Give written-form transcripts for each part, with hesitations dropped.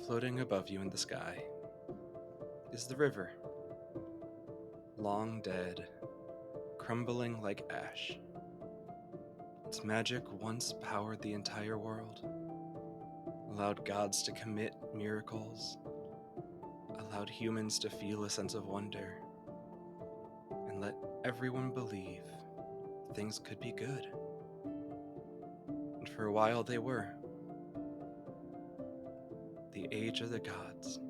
Floating above you in the sky is the river, long dead, crumbling like ash. Its magic once powered the entire world, allowed gods to commit miracles, allowed humans to feel a sense of wonder, and let everyone believe things could be good. And for a while they were. The age of the gods,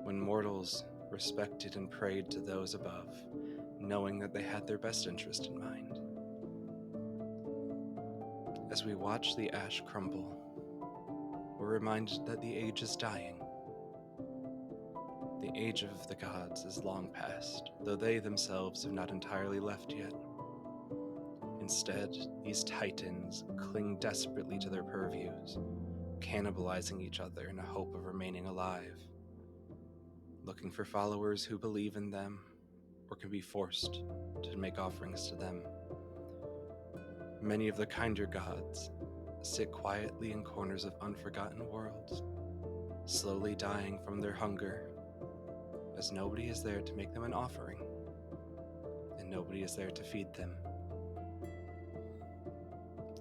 when mortals respected and prayed to those above, knowing that they had their best interest in mind. As we watch the ash crumble, we're reminded that the age is dying. The age of the gods is long past, though they themselves have not entirely left yet. Instead, these titans cling desperately to their purviews, cannibalizing each other in a hope of remaining alive, looking for followers who believe in them or can be forced to make offerings to them. Many of the kinder gods sit quietly in corners of unforgotten worlds, slowly dying from their hunger, as nobody is there to make them an offering, and nobody is there to feed them.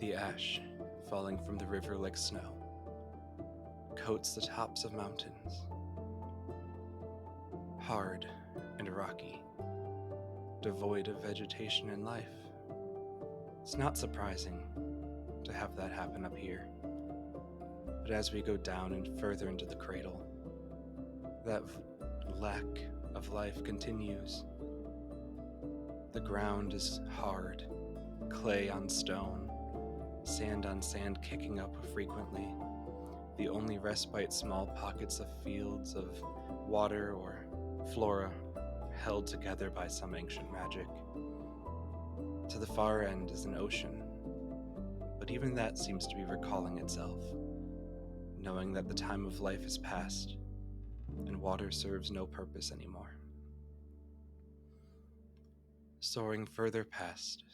The ash, falling from the river like snow, coats the tops of mountains, hard and rocky, devoid of vegetation and life. It's not surprising to have that happen up here. But as we go down and further into the cradle, that lack of life continues. The ground is hard, clay on stone, sand on sand kicking up frequently. The only respite, small pockets of fields of water or flora held together by some ancient magic. To the far end is an ocean, but even that seems to be recalling itself, knowing that the time of life is past and water serves no purpose anymore. Soaring further past,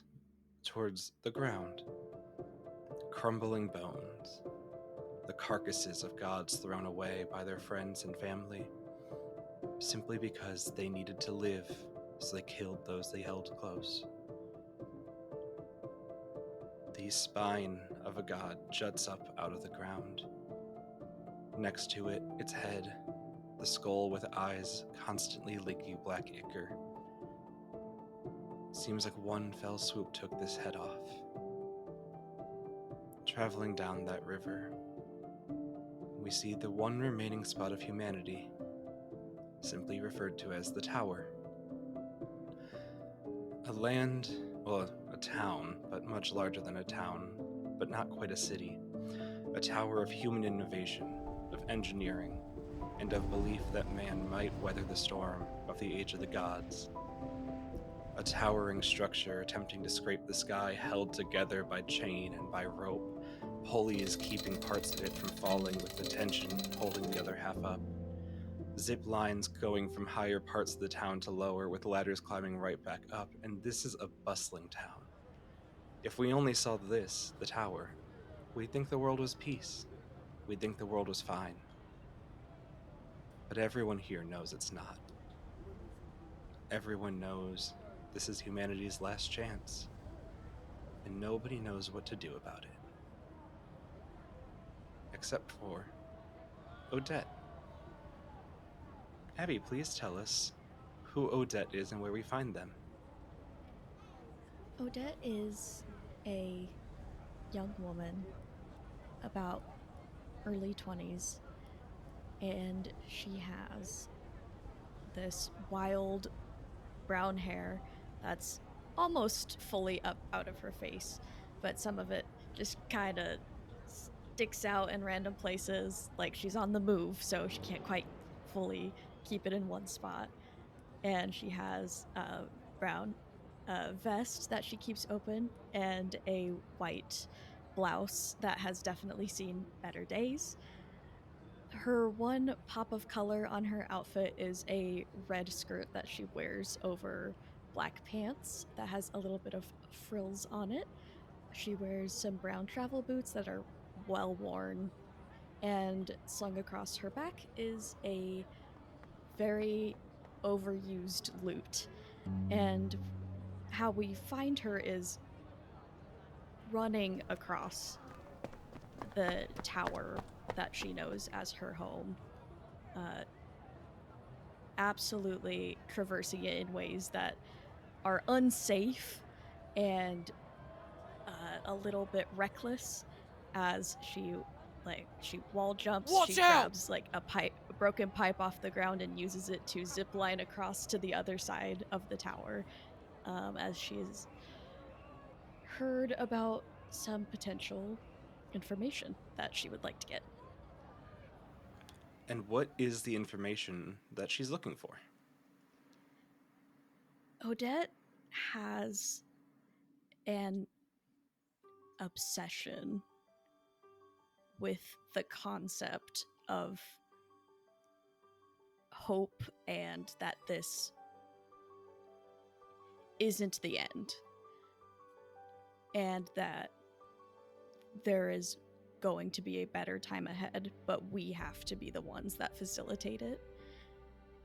towards the ground, crumbling bones, the carcasses of gods thrown away by their friends and family, simply because they needed to live, so they killed those they held close. The spine of a god juts up out of the ground. Next to it, its head, the skull with eyes constantly leaking black ichor. Seems like one fell swoop took this head off. Traveling down that river, we see the one remaining spot of humanity, simply referred to as the Tower. A town, but much larger than a town, but not quite a city. A tower of human innovation, of engineering, and of belief that man might weather the storm of the age of the gods. A towering structure attempting to scrape the sky, held together by chain and by rope, pulleys keeping parts of it from falling with the tension holding the other half up. Zip lines going from higher parts of the town to lower, with ladders climbing right back up, and this is a bustling town. If we only saw this, the tower, we'd think the world was peace. We'd think the world was fine. But everyone here knows it's not. Everyone knows this is humanity's last chance, and nobody knows what to do about it. Except for Odette. Abby, please tell us who Odette is and where we find them. Odette is a young woman, about early 20s, and she has this wild brown hair that's almost fully up out of her face, but some of it just kind of sticks out in random places, like she's on the move, so she can't quite fully keep it in one spot. And she has a brown vest that she keeps open and a white blouse that has definitely seen better days. Her one pop of color on her outfit is a red skirt that she wears over black pants that has a little bit of frills on it. She wears some brown travel boots that are well worn and slung across her back is a very overused lute. And how we find her is running across the tower that she knows as her home, uh, absolutely traversing it in ways that are unsafe and a little bit reckless as she wall jumps. Watch She out! grabs like a broken pipe off the ground and uses it to zip line across to the other side of the tower, as she's heard about some potential information that she would like to get. And what is the information that she's looking for? Odette has an obsession with the concept of hope and that this isn't the end, and that there is going to be a better time ahead, but we have to be the ones that facilitate it.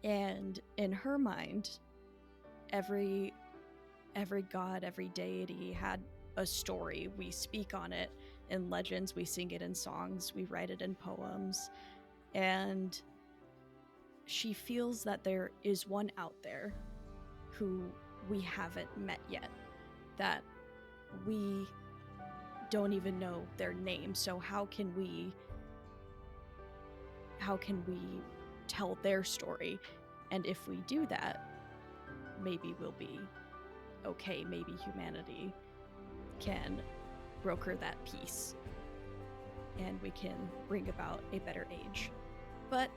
And in her mind, every god, every deity had a story. We speak on it in legends, we sing it in songs, we write it in poems, and she feels that there is one out there who we haven't met yet, that we don't even know their name. So how can we tell their story? And if we do that, maybe we'll be okay. Maybe humanity can broker that peace and we can bring about a better age. But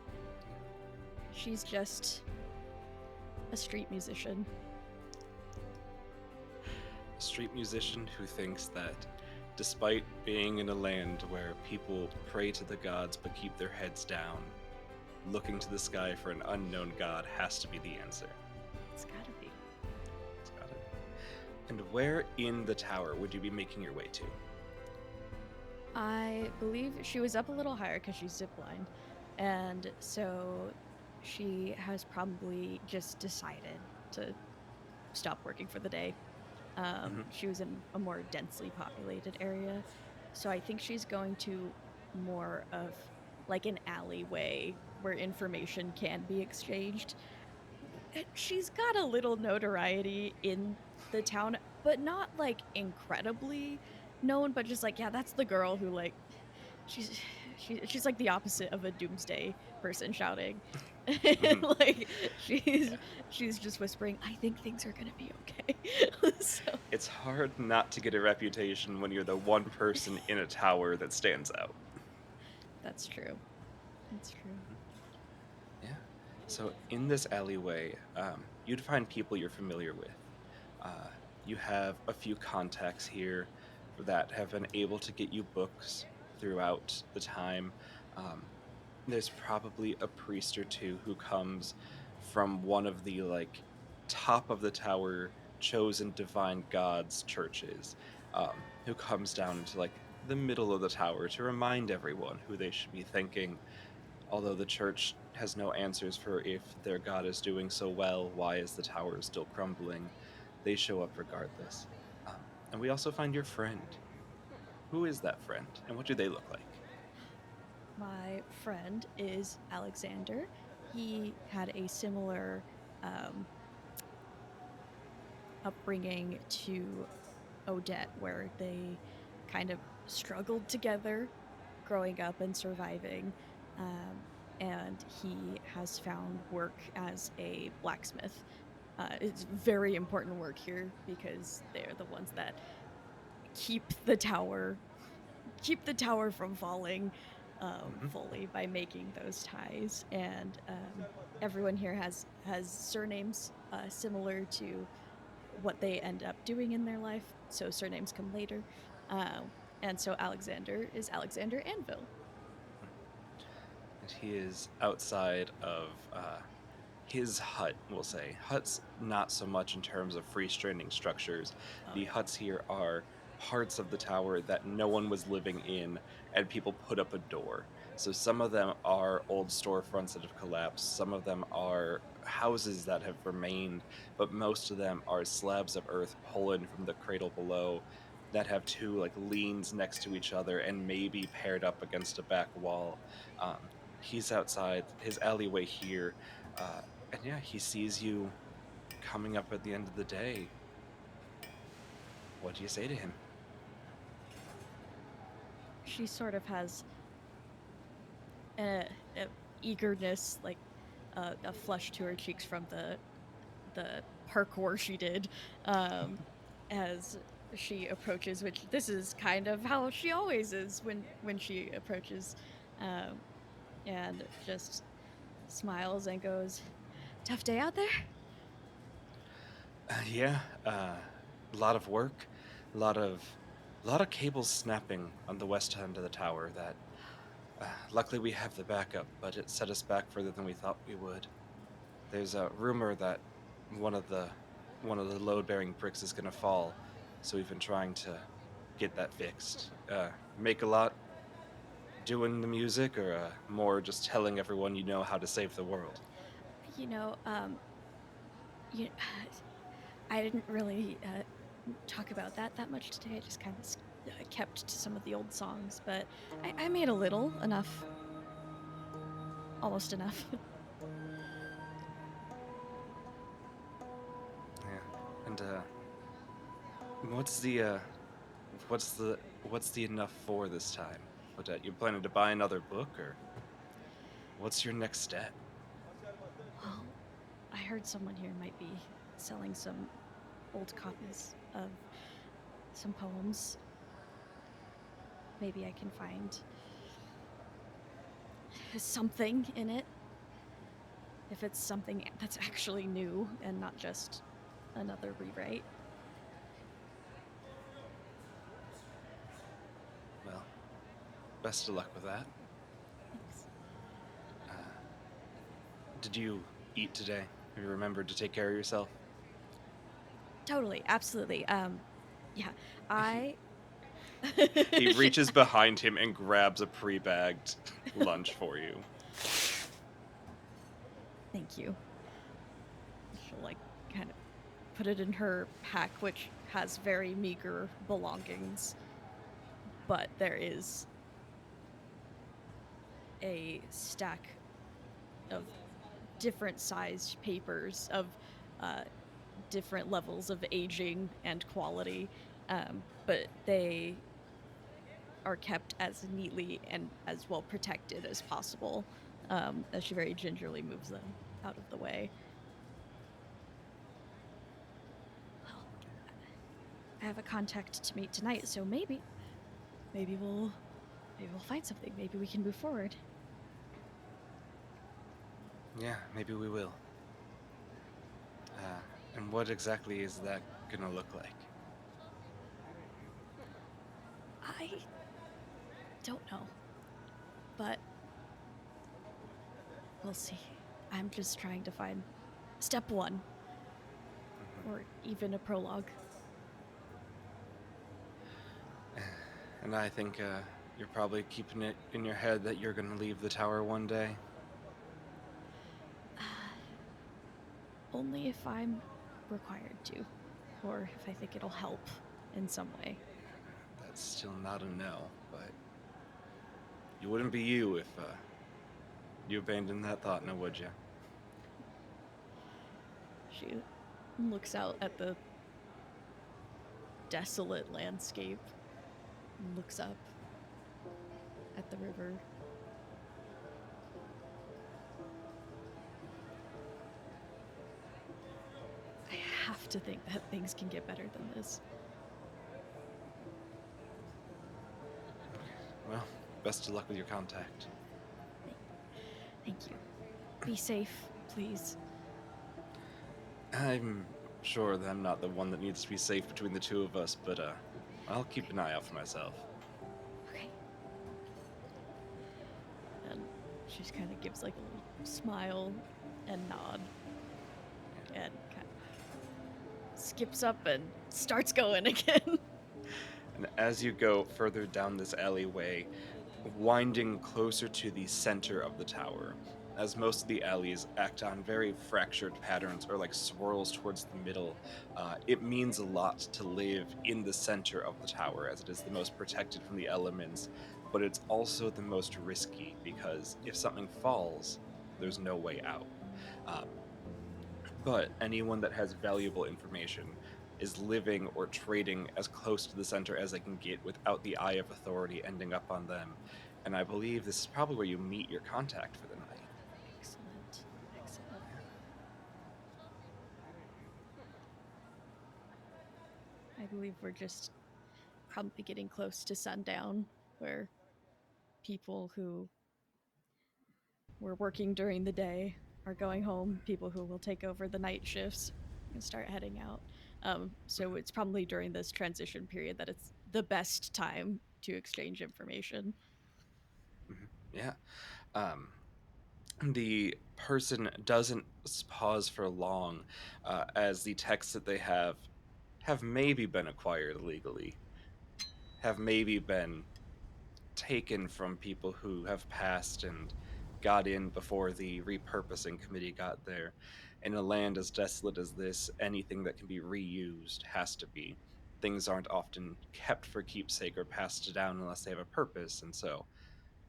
she's just a street musician. A street musician who thinks that despite being in a land where people pray to the gods but keep their heads down, looking to the sky for an unknown god has to be the answer. It's gotta be. It's gotta be. And where in the tower would you be making your way to? I believe she was up a little higher because she's ziplined, and so she has probably just decided to stop working for the day. She was in a more densely populated area, so I think she's going to more of like an alleyway where information can be exchanged. She's got a little notoriety in the town, but not like incredibly known, but just like, yeah, that's the girl who like she's she's like the opposite of a doomsday person shouting. Like she's just whispering, I think things are gonna be okay. So It's hard not to get a reputation when you're the one person in a tower that stands out. that's true. That's true. Yeah. So in this alleyway, you'd find people you're familiar with. You have a few contacts here that have been able to get you books throughout the time. There's probably a priest or two who comes from one of the like top of the tower chosen divine gods churches, who comes down into like the middle of the tower to remind everyone who they should be thanking. Although the church has no answers for if their god is doing so well, why is the tower still crumbling? They show up regardless. And we also find your friend. Who is that friend, and what do they look like? My friend is Alexander. He had a similar upbringing to Odette, where they kind of struggled together growing up and surviving. And he has found work as a blacksmith. It's very important work here because they're the ones that keep the tower from falling fully by making those ties. And everyone here has surnames similar to what they end up doing in their life, so surnames come later. And so Alexander is Alexander Anvil. And he is outside of his hut, we'll say. Huts, not so much in terms of freestanding structures. The huts here are parts of the tower that no one was living in, and people put up a door. So some of them are old storefronts that have collapsed, some of them are houses that have remained, but most of them are slabs of earth pulling from the cradle below that have two like leans next to each other and maybe paired up against a back wall. He's outside his alleyway here, and yeah, he sees you coming up at the end of the day. What do you say to him? She sort of has a eagerness, like a flush to her cheeks from the parkour she did, as she approaches. Which this is kind of how she always is when she approaches, um, and just smiles and goes, "Tough day out there." Yeah, a lot of work, a lot of cables snapping on the west end of the tower. That luckily we have the backup, but it set us back further than we thought we would. There's a rumor that one of the load-bearing bricks is going to fall, so we've been trying to get that fixed. Make a lot doing the music, or more just telling everyone you know how to save the world. You know, you, I didn't really talk about that much today. I just kind of kept to some of the old songs, but I made a little, enough, almost enough. Yeah, and what's the what's the enough for this time? Odette, you planning to buy another book, or what's your next step? Well, I heard someone here might be selling some old copies of some poems. Maybe I can find something in it. If it's something that's actually new and not just another rewrite. Well, best of luck with that. Thanks. Uh, did you eat today? Have you remembered to take care of yourself? Totally, absolutely. Yeah, I. He reaches behind him and grabs a pre-bagged lunch for you. Thank you. She'll like kind of put it in her pack, which has very meager belongings, but there is a stack of different sized papers of different levels of aging and quality, but they are kept as neatly and as well protected as possible, as she very gingerly moves them out of the way. Well, I have a contact to meet tonight, so maybe we'll find something. Maybe we can move forward. Yeah, maybe we will. And what exactly is that gonna look like? I don't know, but we'll see. I'm just trying to find step one, or even a prologue. And I think you're probably keeping it in your head that you're gonna leave the tower one day. Only if I'm required to, or if I think it'll help in some way. That's still not a no, but you wouldn't be you if you abandoned that thought, now would you? She looks out at the desolate landscape, and looks up at the river. I have to think that things can get better than this. Well, best of luck with your contact. Thank you. Be safe, please. I'm sure that I'm not the one that needs to be safe between the two of us, but I'll keep an eye out for myself. Okay. And she just kind of gives like a little smile and nod, and kind of skips up and starts going again. And as you go further down this alleyway, winding closer to the center of the tower, as most of the alleys act on very fractured patterns or like swirls towards the middle. It means a lot to live in the center of the tower, as it is the most protected from the elements, but it's also the most risky because if something falls, there's no way out. Um, but anyone that has valuable information is living or trading as close to the center as they can get without the eye of authority ending up on them. And I believe this is probably where you meet your contact for the night. Excellent. Excellent. I believe we're just probably getting close to sundown, where people who were working during the day are going home. People who will take over the night shifts and start heading out. So it's probably during this transition period that it's the best time to exchange information. Yeah. Um, the person doesn't pause for long, as the texts that they have maybe been acquired illegally, have maybe been taken from people who have passed and got in before the repurposing committee got there. In a land as desolate as this, anything that can be reused has to be. Things aren't often kept for keepsake or passed down unless they have a purpose, and so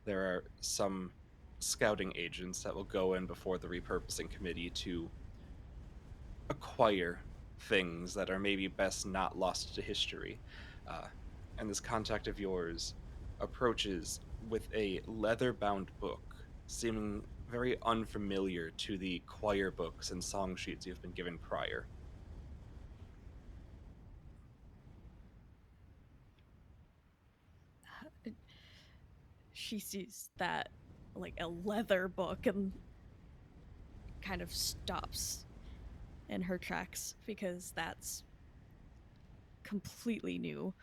there are some scouting agents that will go in before the repurposing committee to acquire things that are maybe best not lost to history. Uh, and this contact of yours approaches with a leather bound book, seeming very unfamiliar to the choir books and song sheets you've been given prior. She sees that, like, a leather book, and kind of stops in her tracks because that's completely new,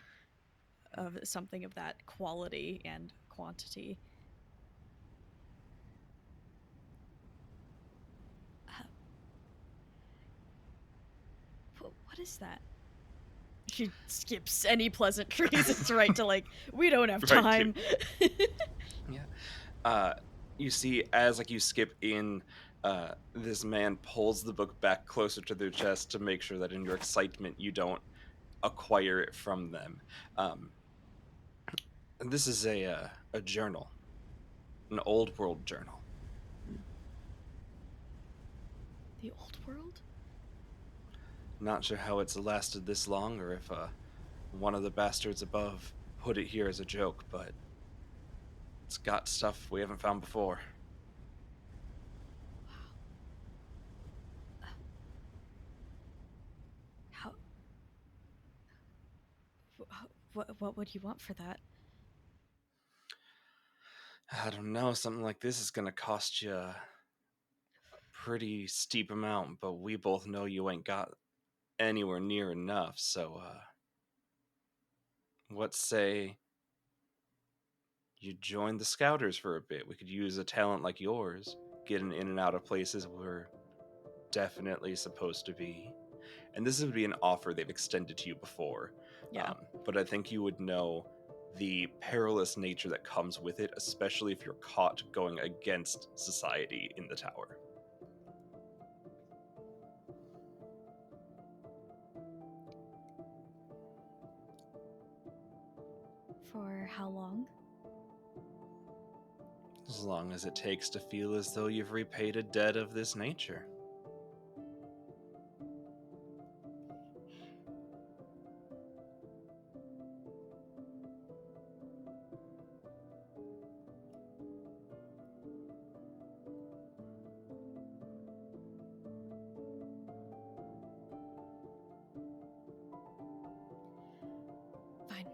of something of that quality and quantity. Uh, what is that? She skips any pleasantries. It's right to, like, we don't have Right, too. time. Yeah. Uh, you see, as like you skip in, this man pulls the book back closer to their chest to make sure that in your excitement you don't acquire it from them. Um, and this is a journal, an old world journal. The old world? Not sure how it's lasted this long, or if one of the bastards above put it here as a joke, but it's got stuff we haven't found before. How? What would you want for that? I don't know. Something like this is gonna cost you a pretty steep amount, but we both know you ain't got anywhere near enough. So, what say you join the Scouters for a bit? We could use a talent like yours, getting in and out of places we're definitely supposed to be. And this would be an offer they've extended to you before. Yeah. But I think you would know the perilous nature that comes with it, especially if you're caught going against society in the tower. For how long? As long as it takes to feel as though you've repaid a debt of this nature. Fine.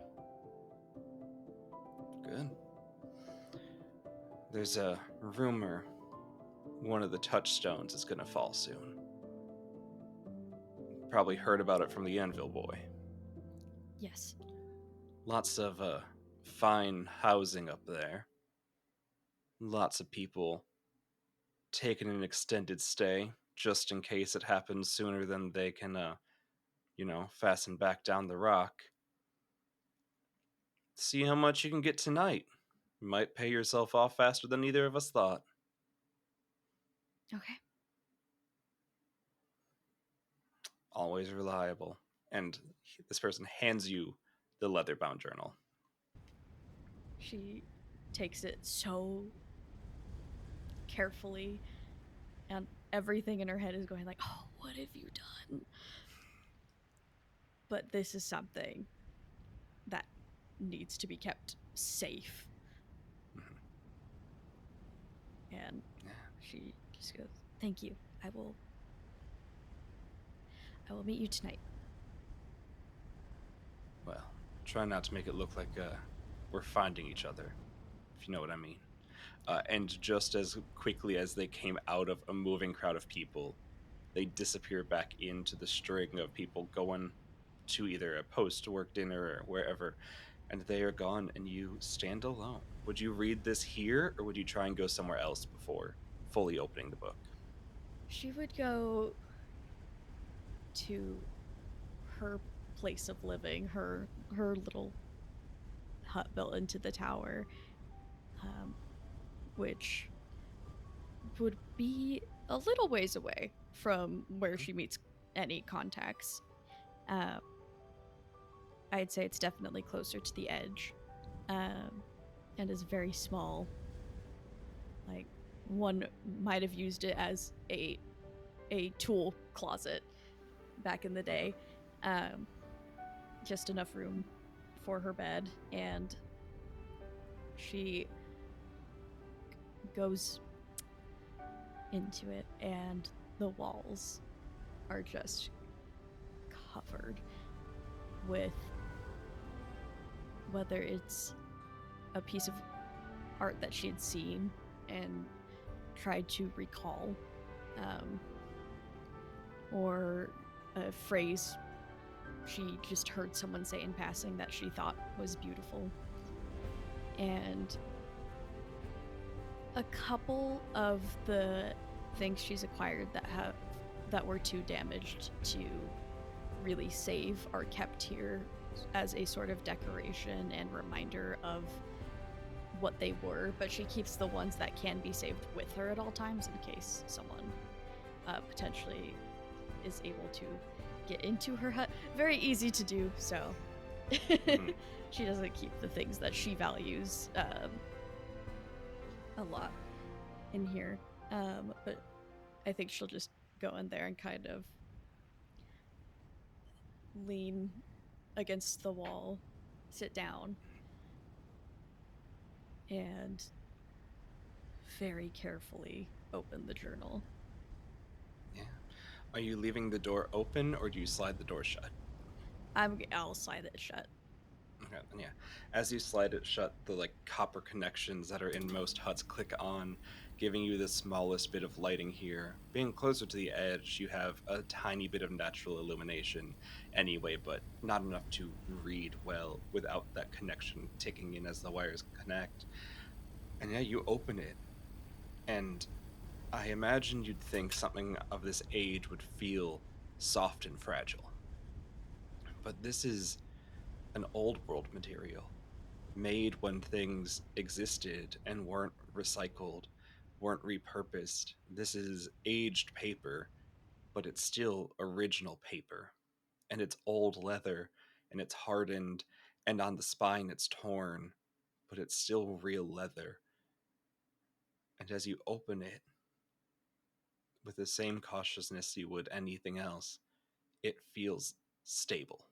Good. There's a rumor one of the touchstones is going to fall soon. Probably heard about it from the Anvil boy. Yes. Lots of fine housing up there. Lots of people taking an extended stay just in case it happens sooner than they can, fasten back down the rock. See how much you can get tonight. You might pay yourself off faster than either of us thought. Okay. Always reliable. And this person hands you the leather-bound journal. She takes it so carefully, and everything in her head is going like, oh, what have you done? But this is something that needs to be kept safe. Mhm. And Yeah. she just goes, thank you. I will meet you tonight. Well, try not to make it look like we're finding each other, if you know what I mean. And just as quickly as they came out of a moving crowd of people, they disappear back into the string of people going to either a post-work dinner or wherever, and they are gone, and you stand alone. Would you read this here, or would you try and go somewhere else before fully opening the book? She would go to her place of living, her little hut built into the tower, which would be a little ways away from where she meets any contacts. Uh, I'd say it's definitely closer to the edge, and is very small. Like, one might have used it as a tool closet back in the day. Um, just enough room for her bed, and she goes into it, and the walls are just covered with, whether it's a piece of art that she had seen and tried to recall, or a phrase she just heard someone say in passing that she thought was beautiful. And a couple of the things she's acquired that were too damaged to really save are kept here as a sort of decoration and reminder of what they were, but she keeps the ones that can be saved with her at all times in case someone potentially is able to get into her hut. Very easy to do, so she doesn't keep the things that she values a lot in here, but I think she'll just go in there and kind of lean against the wall, sit down, and very carefully open the journal. Yeah. Are you leaving the door open, or do you slide the door shut? I'll slide it shut. Okay, and yeah. As you slide it shut, the copper connections that are in most huts click on, giving you the smallest bit of lighting here. Being closer to the edge, you have a tiny bit of natural illumination anyway, but not enough to read well without that connection ticking in as the wires connect. And yeah, you open it, and I imagine you'd think something of this age would feel soft and fragile. But this is an old world material, made when things existed and weren't recycled, weren't repurposed. This is aged paper, but it's still original paper. And it's old leather, and it's hardened, and on the spine it's torn, but it's still real leather. And as you open it, with the same cautiousness you would anything else, it feels stable.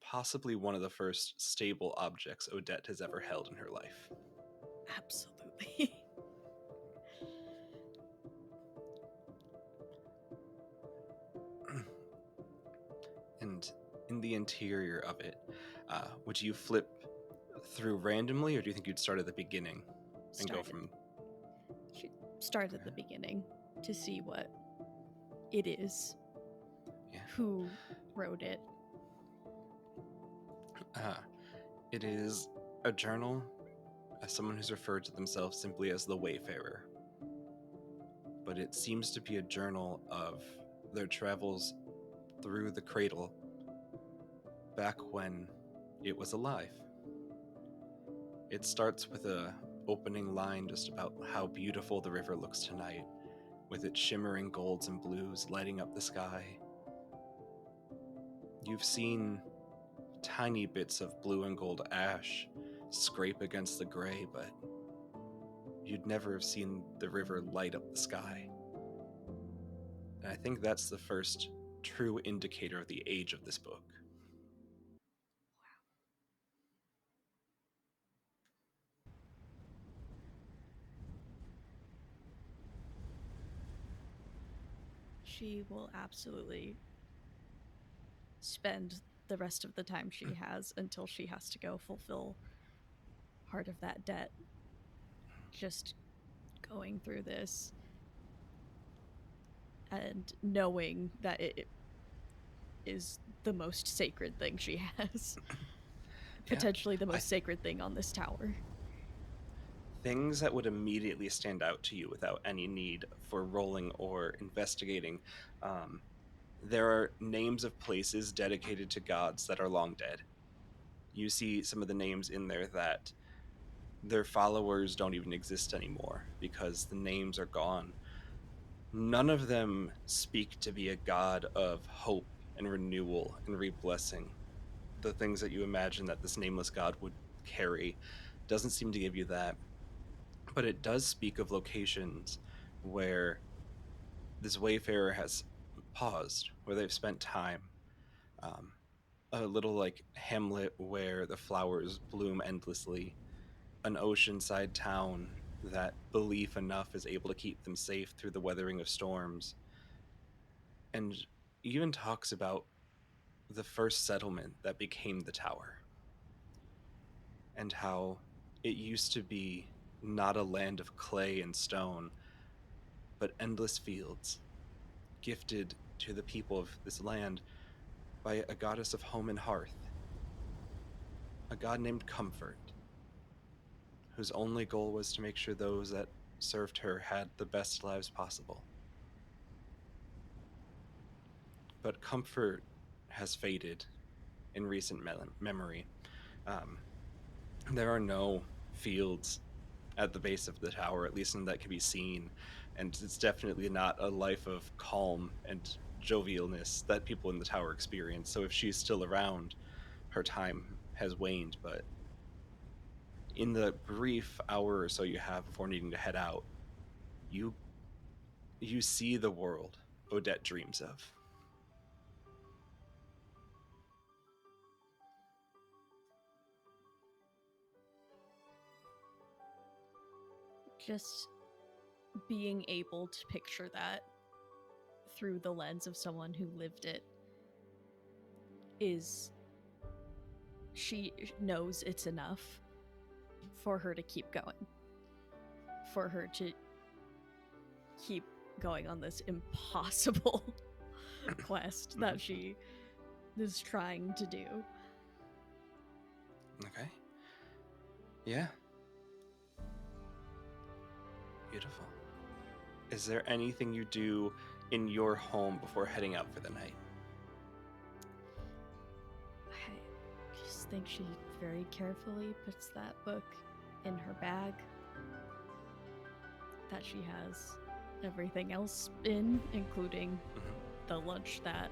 Possibly one of the first stable objects Odette has ever held in her life. Absolutely. And in the interior of it, would you flip through randomly, or do you think you'd start at the beginning and go from? Should start at the beginning to see what it is, Yeah. who wrote it. It is a journal, as someone who's referred to themselves simply as the Wayfarer. But it seems to be a journal of their travels through the cradle back when it was alive. It starts with a opening line just about how beautiful the river looks tonight, with its shimmering golds and blues lighting up the sky. You've seen tiny bits of blue and gold ash scrape against the gray, but you'd never have seen the river light up the sky. And I think that's the first true indicator of the age of this book. She will absolutely spend the rest of the time she has until she has to go fulfill part of that debt just going through this and knowing that it is the most sacred thing she has. Potentially the most sacred thing on this tower. Things that would immediately stand out to you without any need for rolling or investigating. There are names of places dedicated to gods that are long dead. You see some of the names in there that their followers don't even exist anymore because the names are gone. None of them speak to be a god of hope and renewal and reblessing. The things that you imagine that this nameless god would carry doesn't seem to give you that. But it does speak of locations where this wayfarer has paused, where they've spent time. A little like hamlet where the flowers bloom endlessly, an oceanside town that belief enough is able to keep them safe through the weathering of storms, and even talks about the first settlement that became the tower, and how it used to be not a land of clay and stone, but endless fields, gifted to the people of this land by a goddess of home and hearth, a god named Comfort, whose only goal was to make sure those that served her had the best lives possible. But Comfort has faded in recent memory. There are no fields at the base of the tower, at least none that can be seen, and it's definitely not a life of calm and jovialness that people in the tower experience. So if she's still around, her time has waned. But in the brief hour or so you have before needing to head out, you see the world Odette dreams of. Just being able to picture that through the lens of someone who lived it is, she knows it's enough for her to keep going, for her to keep going on this impossible quest that she is trying to do. Okay. Yeah. Beautiful. Is there anything you do in your home before heading out for the night? I just think she very carefully puts that book in her bag that she has everything else in, including the lunch that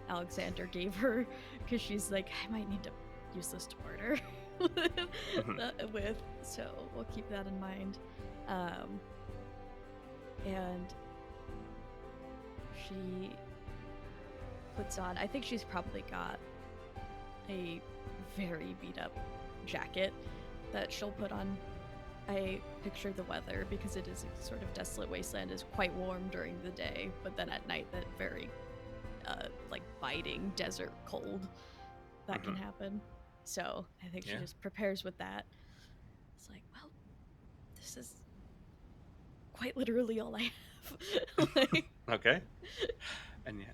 Alexander gave her, because she's like, I might need to use this to barter with, so we'll keep that in mind. And she puts on, I think she's probably got a very beat up jacket that she'll put on. I picture the weather, because it is a sort of desolate wasteland, is quite warm during the day, but then at night that very like biting desert cold that can happen. So I think she just prepares with that. It's like, well, this is quite literally all I have. Okay. And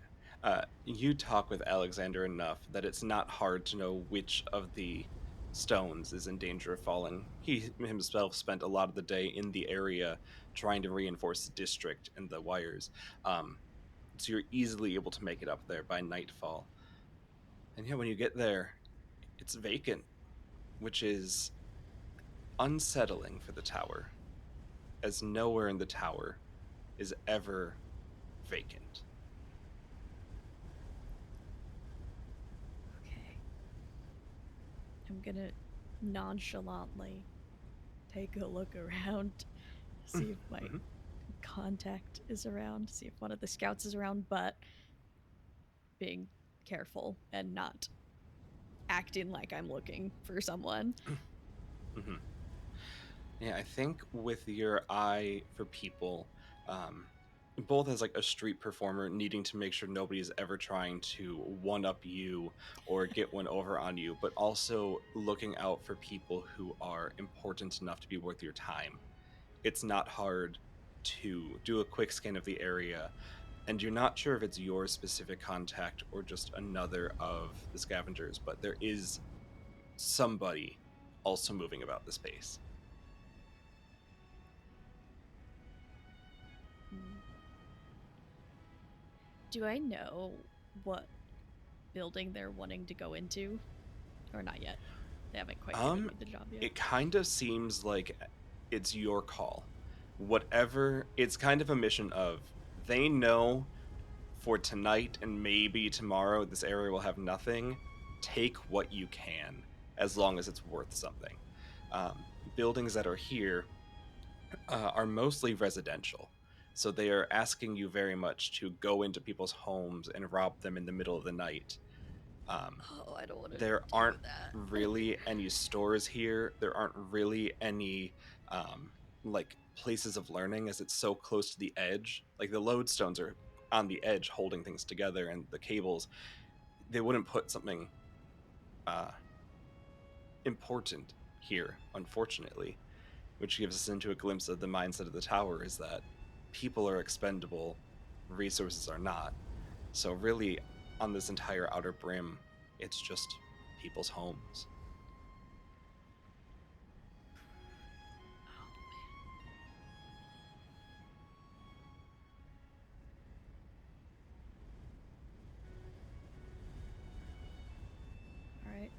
you talk with Alexander enough that it's not hard to know which of the stones is in danger of falling. He himself spent a lot of the day in the area trying to reinforce the district and the wires. So you're easily able to make it up there by nightfall. And when you get there, it's vacant, which is unsettling for the tower, as nowhere in the tower is ever vacant. Okay. I'm gonna nonchalantly take a look around, see if my Mhm. contact is around, see if one of the scouts is around, but being careful and not acting like I'm looking for someone. Mhm. Yeah, I think with your eye for people, um, both as like a street performer needing to make sure nobody's ever trying to one up you or get one over on you, but also looking out for people who are important enough to be worth your time. It's not hard to do a quick scan of the area, and you're not sure if it's your specific contact or just another of the scavengers, but there is somebody also moving about the space. Hmm. Do I know what building they're wanting to go into? Or not yet? They haven't quite given Um, me the job yet. it kind of seems like it's your call. Whatever, it's kind of a mission of they know for tonight and maybe tomorrow this area will have nothing. Take what you can as long as it's worth something. Buildings that are here are mostly residential. So they are asking you very much to go into people's homes and rob them in the middle of the night. Um, Oh, I don't want to there do aren't that. really any stores here. There aren't really any um, like places of learning, as it's so close to the edge. Like the lodestones are on the edge holding things together, and the cables, they wouldn't put something uh, important here, unfortunately, which gives us into a glimpse of the mindset of the tower is that people are expendable, resources are not. So really, on this entire outer brim, it's just people's homes. Oh, man. All right.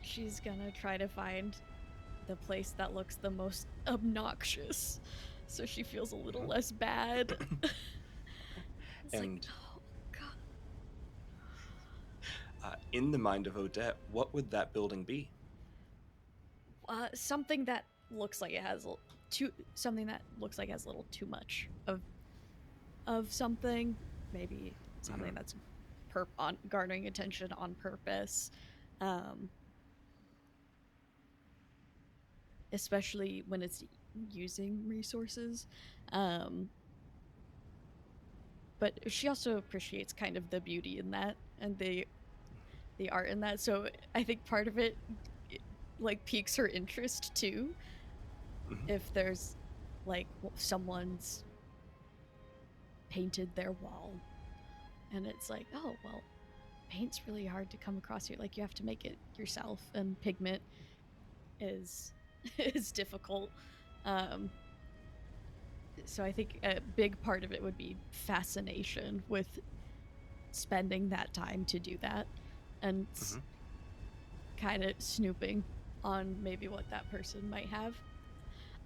She's gonna try to find the place that looks the most obnoxious so she feels a little Mhm. less bad. It's like, And oh, God. in the mind of Odette, what would that building be? Something that looks like it has something that looks like it has a little too much of something. Maybe Mhm. something that's on garnering attention on purpose. Um, Especially when it's using resources. Um, but she also appreciates kind of the beauty in that and the art in that. So I think part of it like piques her interest too. Mhm. If there's like someone's painted their wall and it's like, oh well, paint's really hard to come across here. Like you have to make it yourself, and pigment is is difficult. Um, so I think a big part of it would be fascination with spending that time to do that and Mhm. kind of snooping on maybe what that person might have.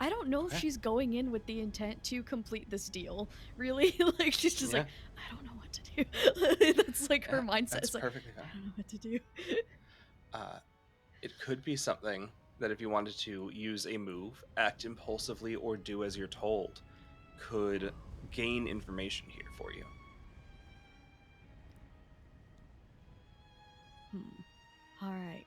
I don't know if Okay. she's going in with the intent to complete this deal. Really, like she's just Yeah. like, I don't know what to do. That's like her Yeah. mindset. That's It's like, perfectly I fine. don't know what to do. Uh, it could be something that if you wanted to use a move, act impulsively, or do as you're told, could gain information here for you. All right.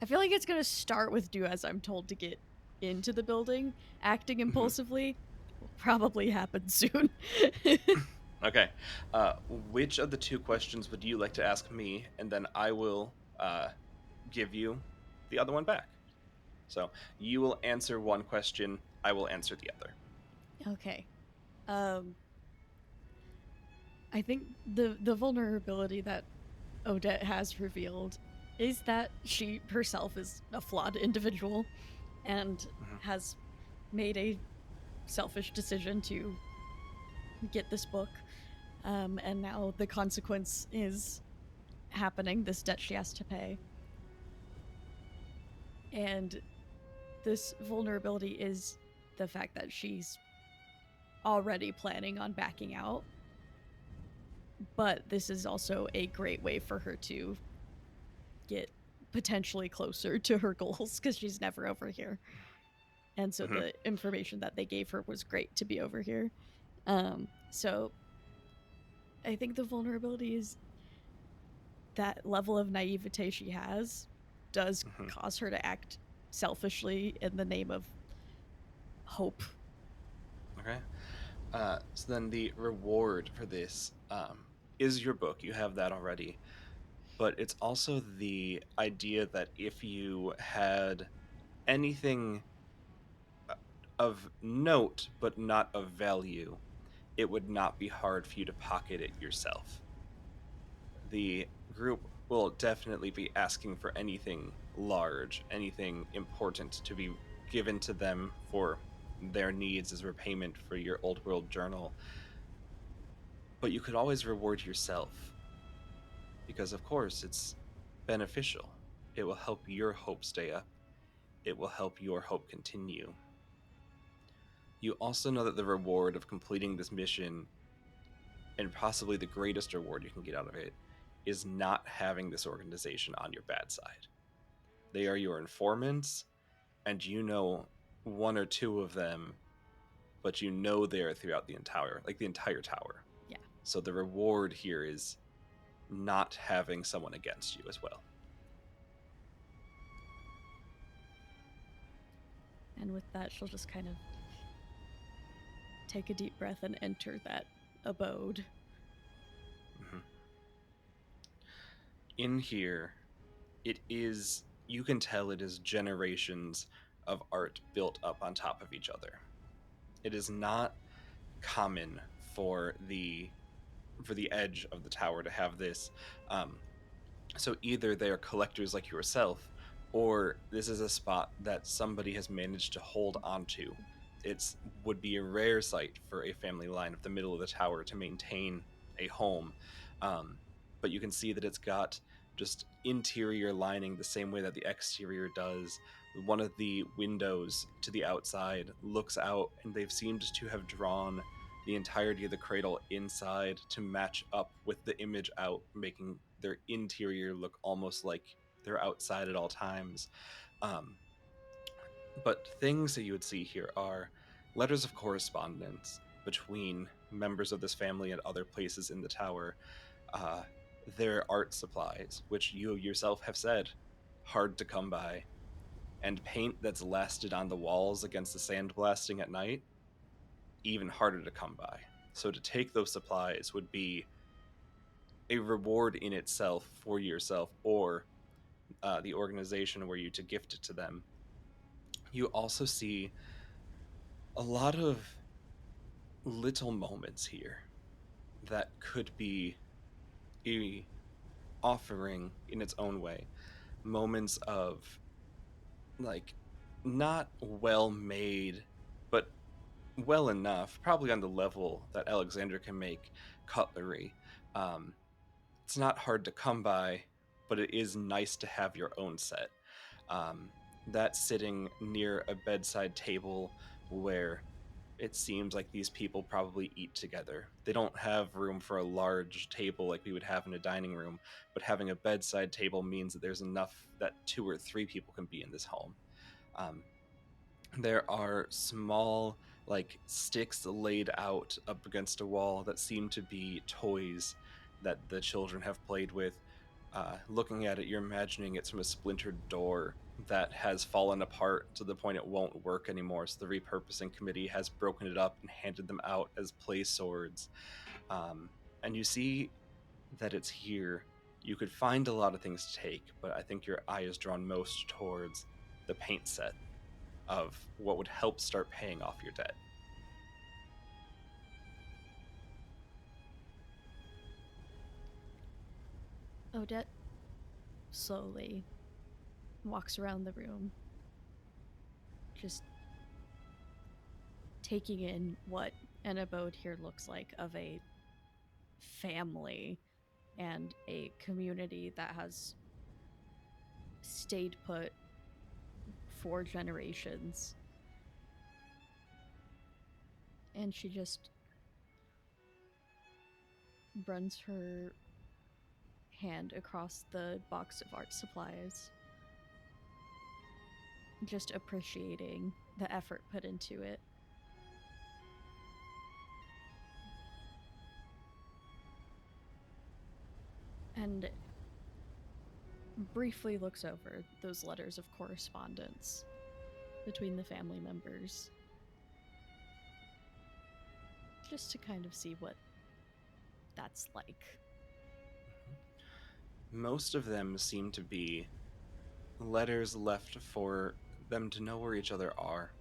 I feel like it's gonna start with do as I'm told to get into the building. Acting Mhm. impulsively will probably happen soon. Okay. Which of the two questions would you like to ask me? And then I will give you the other one back. So you will answer one question, I will answer the other. Okay. Um, I think the vulnerability that Odette has revealed is that she herself is a flawed individual and Mhm. has made a selfish decision to get this book. And now the consequence is happening, this debt she has to pay. And this vulnerability is the fact that she's already planning on backing out. But this is also a great way for her to get potentially closer to her goals because she's never over here. And so the information that they gave her was great to be over here. So I think the vulnerability is that level of naivete she has does cause her to act selfishly in the name of hope. Okay. So then the reward for this is your book. You have that already. But it's also the idea that if you had anything of note but not of value, it would not be hard for you to pocket it yourself. The group will definitely be asking for anything large, anything important to be given to them for their needs as repayment for your old world journal. But you could always reward yourself, because of course it's beneficial. It will help your hope stay up. It will help your hope continue. You also know that the reward of completing this mission, and possibly the greatest reward you can get out of it, is not having this organization on your bad side. They are your informants, and you know one or two of them, but you know they're throughout the entire tower. Yeah. So the reward here is not having someone against you as well. And with that, she'll just kind of take a deep breath and enter that abode. In here, you can tell it is generations of art built up on top of each other. It is not common for the edge of the tower to have this. So either they are collectors like yourself, or this is a spot that somebody has managed to hold onto. It would be a rare sight for a family line of the middle of the tower to maintain a home. But you can see that it's got just interior lining the same way that the exterior does. One of the windows to the outside looks out, and they've seemed to have drawn the entirety of the cradle inside to match up with the image out, making their interior look almost like they're outside at all times. But things that you would see here are letters of correspondence between members of this family and other places in the tower. Their art supplies, which you yourself have said, hard to come by. And paint that's lasted on the walls against the sandblasting at night, even harder to come by. So to take those supplies would be a reward in itself for yourself, or the organization were you to gift it to them. You also see a lot of little moments here that could be a offering in its own way. Moments of, like, not well made, but well enough, probably on the level that Alexander can make cutlery. It's not hard to come by, but it is nice to have your own set. That's sitting near a bedside table where it seems like these people probably eat together. They don't have room for a large table like we would have in a dining room, but having a bedside table means that there's enough that 2 or 3 people can be in this home. There are small, like, sticks laid out up against a wall that seem to be toys that the children have played with. Looking at it, you're imagining it's from a splintered door that has fallen apart to the point it won't work anymore. So the repurposing committee has broken it up and handed them out as play swords. And you see that it's here. You could find a lot of things to take, but I think your eye is drawn most towards the paint set of what would help start paying off your debt. Odette slowly walks around the room, just taking in what an abode here looks like of a family and a community that has stayed put for generations. And she just runs her hand across the box of art supplies, just appreciating the effort put into it. And briefly looks over those letters of correspondence between the family members, just to kind of see what that's like. Most of them seem to be letters left for them to know where each other are.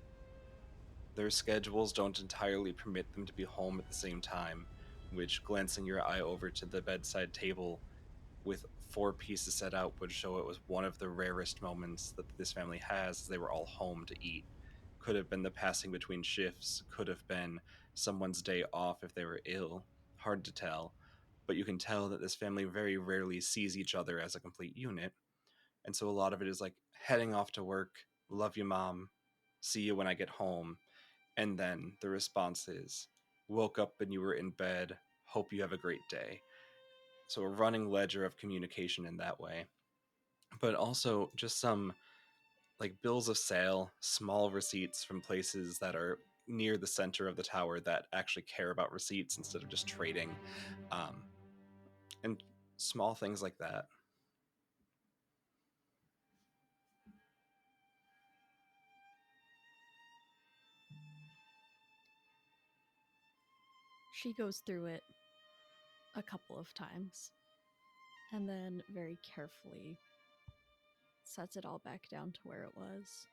Their schedules don't entirely permit them to be home at the same time, which, glancing your eye over to the bedside table with 4 pieces set out, would show it was one of the rarest moments that this family has, as they were all home to eat. Could have been the passing between shifts, could have been someone's day off if they were ill. Hard to tell, but you can tell that this family very rarely sees each other as a complete unit. And so a lot of it is like heading off to work, love you, mom, see you when I get home. And then the response is, woke up and you were in bed, hope you have a great day. So a running ledger of communication in that way. But also just some like bills of sale, small receipts from places that are near the center of the tower that actually care about receipts instead of just trading. And small things like that. She goes through it a couple of times and then very carefully sets it all back down to where it was.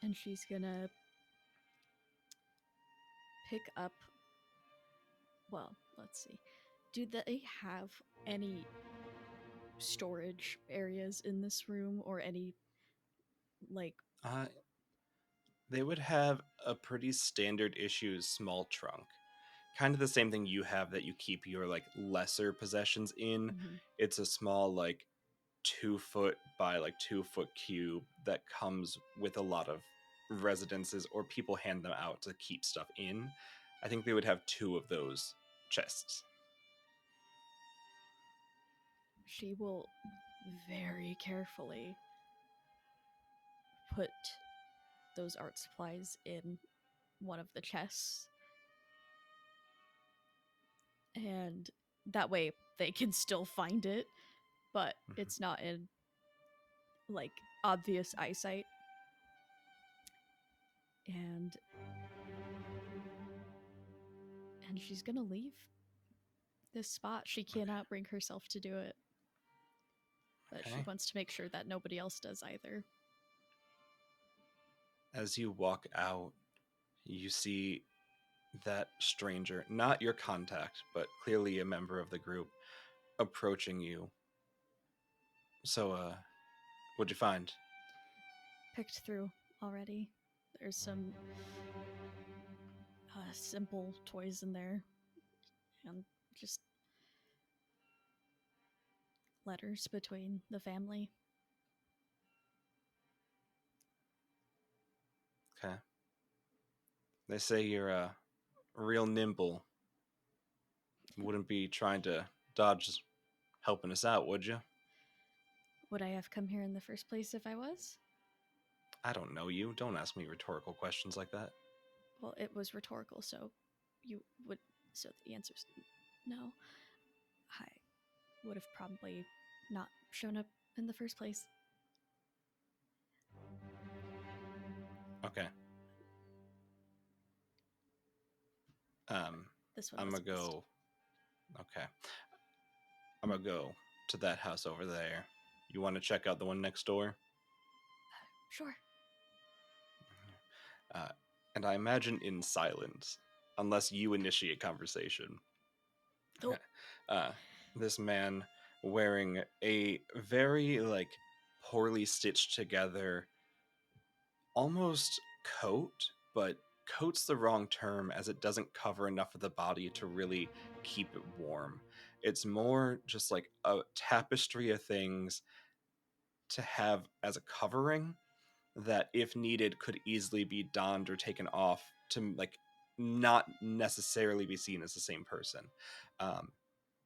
And she's gonna pick up. Well, let's see. Do they have any storage areas in this room or any, like. Uh, they would have a pretty standard issue small trunk. Kind of the same thing you have that you keep your like lesser possessions in. Mhm. It's a small like 2 foot by like 2 foot cube that comes with a lot of residences, or people hand them out to keep stuff in. I think they would have 2 of those chests. She will very carefully put those art supplies in one of the chests. And that way they can still find it, but it's not in like obvious eyesight. And she's gonna leave this spot. She cannot bring herself to do it, but she Okay. wants to make sure that nobody else does either. As you walk out, you see that stranger, not your contact, but clearly a member of the group, approaching you. So, what'd you find? Picked through already. There's some simple toys in there and just letters between the family. Okay. They say you're real nimble. Wouldn't be trying to dodge helping us out, would you? Would I have come here in the first place if I was? I don't know you. Don't ask me rhetorical questions like that. Well, it was rhetorical, so you would. So the answer's no. I would have probably not shown up in the first place. Okay. This one I'm was gonna go. Okay. I'm gonna go to that house over there. You want to check out the one next door? Sure. Uh, and I imagine in silence, unless you initiate conversation. Nope. Uh, this man wearing a very like poorly stitched together, almost coat, but coat's the wrong term as it doesn't cover enough of the body to really keep it warm. It's more just like a tapestry of things to have as a covering that, if needed, could easily be donned or taken off to like not necessarily be seen as the same person.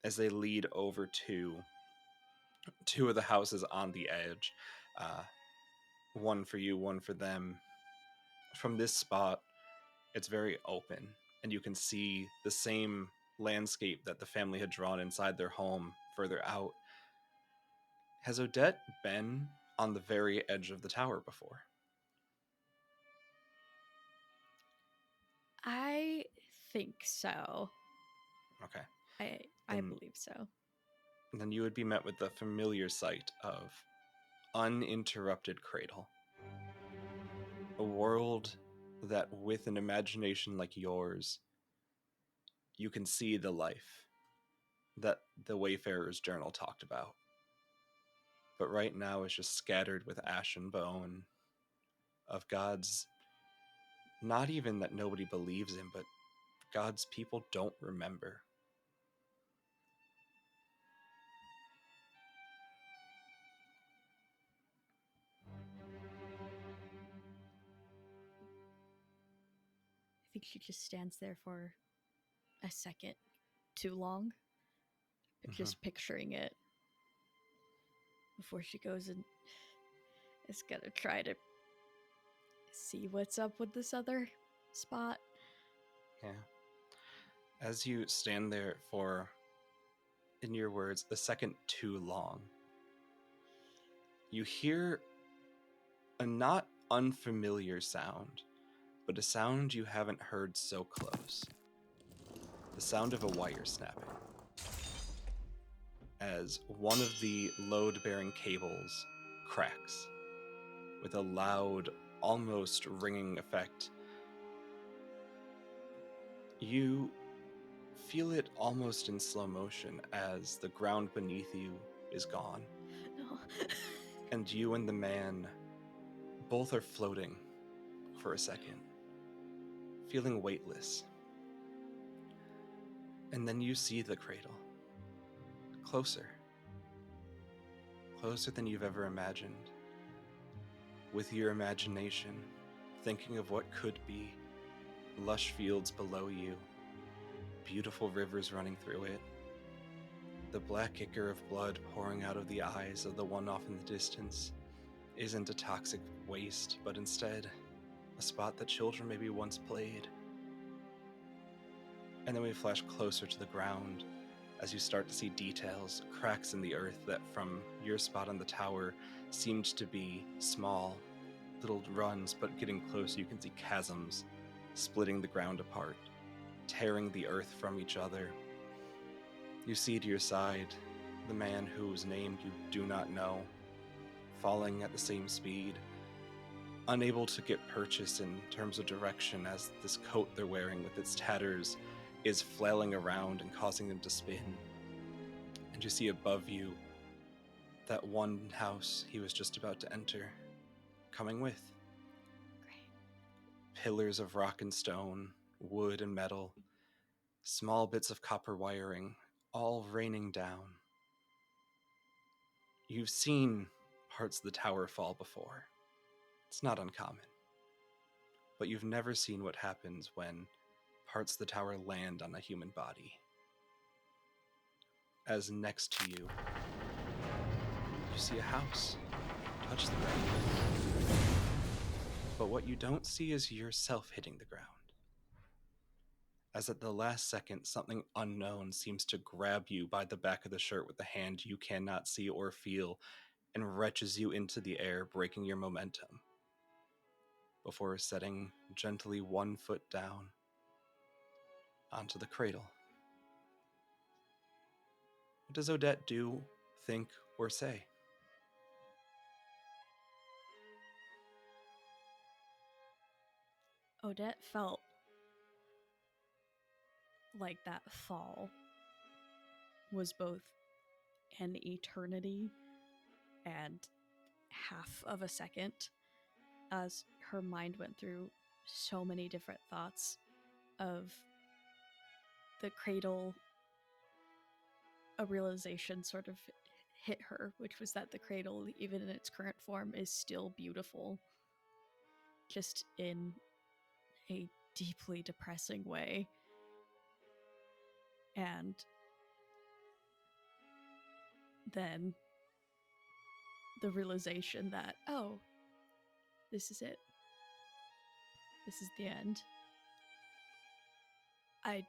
As they lead over to two of the houses on the edge, one for you, one for them. From this spot, it's very open, and you can see the same landscape that the family had drawn inside their home further out. Has Odette been on the very edge of the tower before? I think so. Okay. I believe so. Then you would be met with the familiar sight of uninterrupted cradle. A world that, with an imagination like yours, you can see the life that the Wayfarer's journal talked about. But right now is just scattered with ash and bone of gods, not even that nobody believes in, but God's people don't remember. I think she just stands there for a second too long, just picturing it before she goes and is gonna try to see what's up with this other spot. Yeah. As you stand there for, in your words, a second too long, you hear a not unfamiliar sound, but a sound you haven't heard so close. The sound of a wire snapping. As one of the load-bearing cables cracks with a loud, almost ringing effect. You feel it almost in slow motion as the ground beneath you is gone. No. And you and the man both are floating for a second, feeling weightless. And then you see the cradle. Closer. Closer than you've ever imagined. With your imagination, thinking of what could be, lush fields below you, beautiful rivers running through it, the black ichor of blood pouring out of the eyes of the one off in the distance isn't a toxic waste, but instead a spot that children maybe once played. And then we flash closer to the ground as you start to see details, cracks in the earth that from your spot on the tower seemed to be small, little runs, but getting closer you can see chasms splitting the ground apart, tearing the earth from each other. You see to your side the man whose name you do not know, falling at the same speed, unable to get purchase in terms of direction as this coat they're wearing with its tatters is flailing around and causing them to spin. And you see above you that one house he was just about to enter, coming with. Great. Pillars of rock and stone, wood and metal, small bits of copper wiring, all raining down. You've seen parts of the tower fall before. It's not uncommon. But you've never seen what happens when parts of the tower land on a human body. As next to you, you see a house touch the ground. But what you don't see is yourself hitting the ground. As at the last second, something unknown seems to grab you by the back of the shirt with a hand you cannot see or feel and wrenches you into the air, breaking your momentum, before setting gently 1 foot down onto the cradle. What does Odette do, think, or say? Odette felt like that fall was both an eternity and half of a second, as her mind went through so many different thoughts of the cradle. A realization sort of hit her, which was that the cradle, even in its current form, is still beautiful, just in a deeply depressing way. And then the realization that, oh, this is it. This is the end. I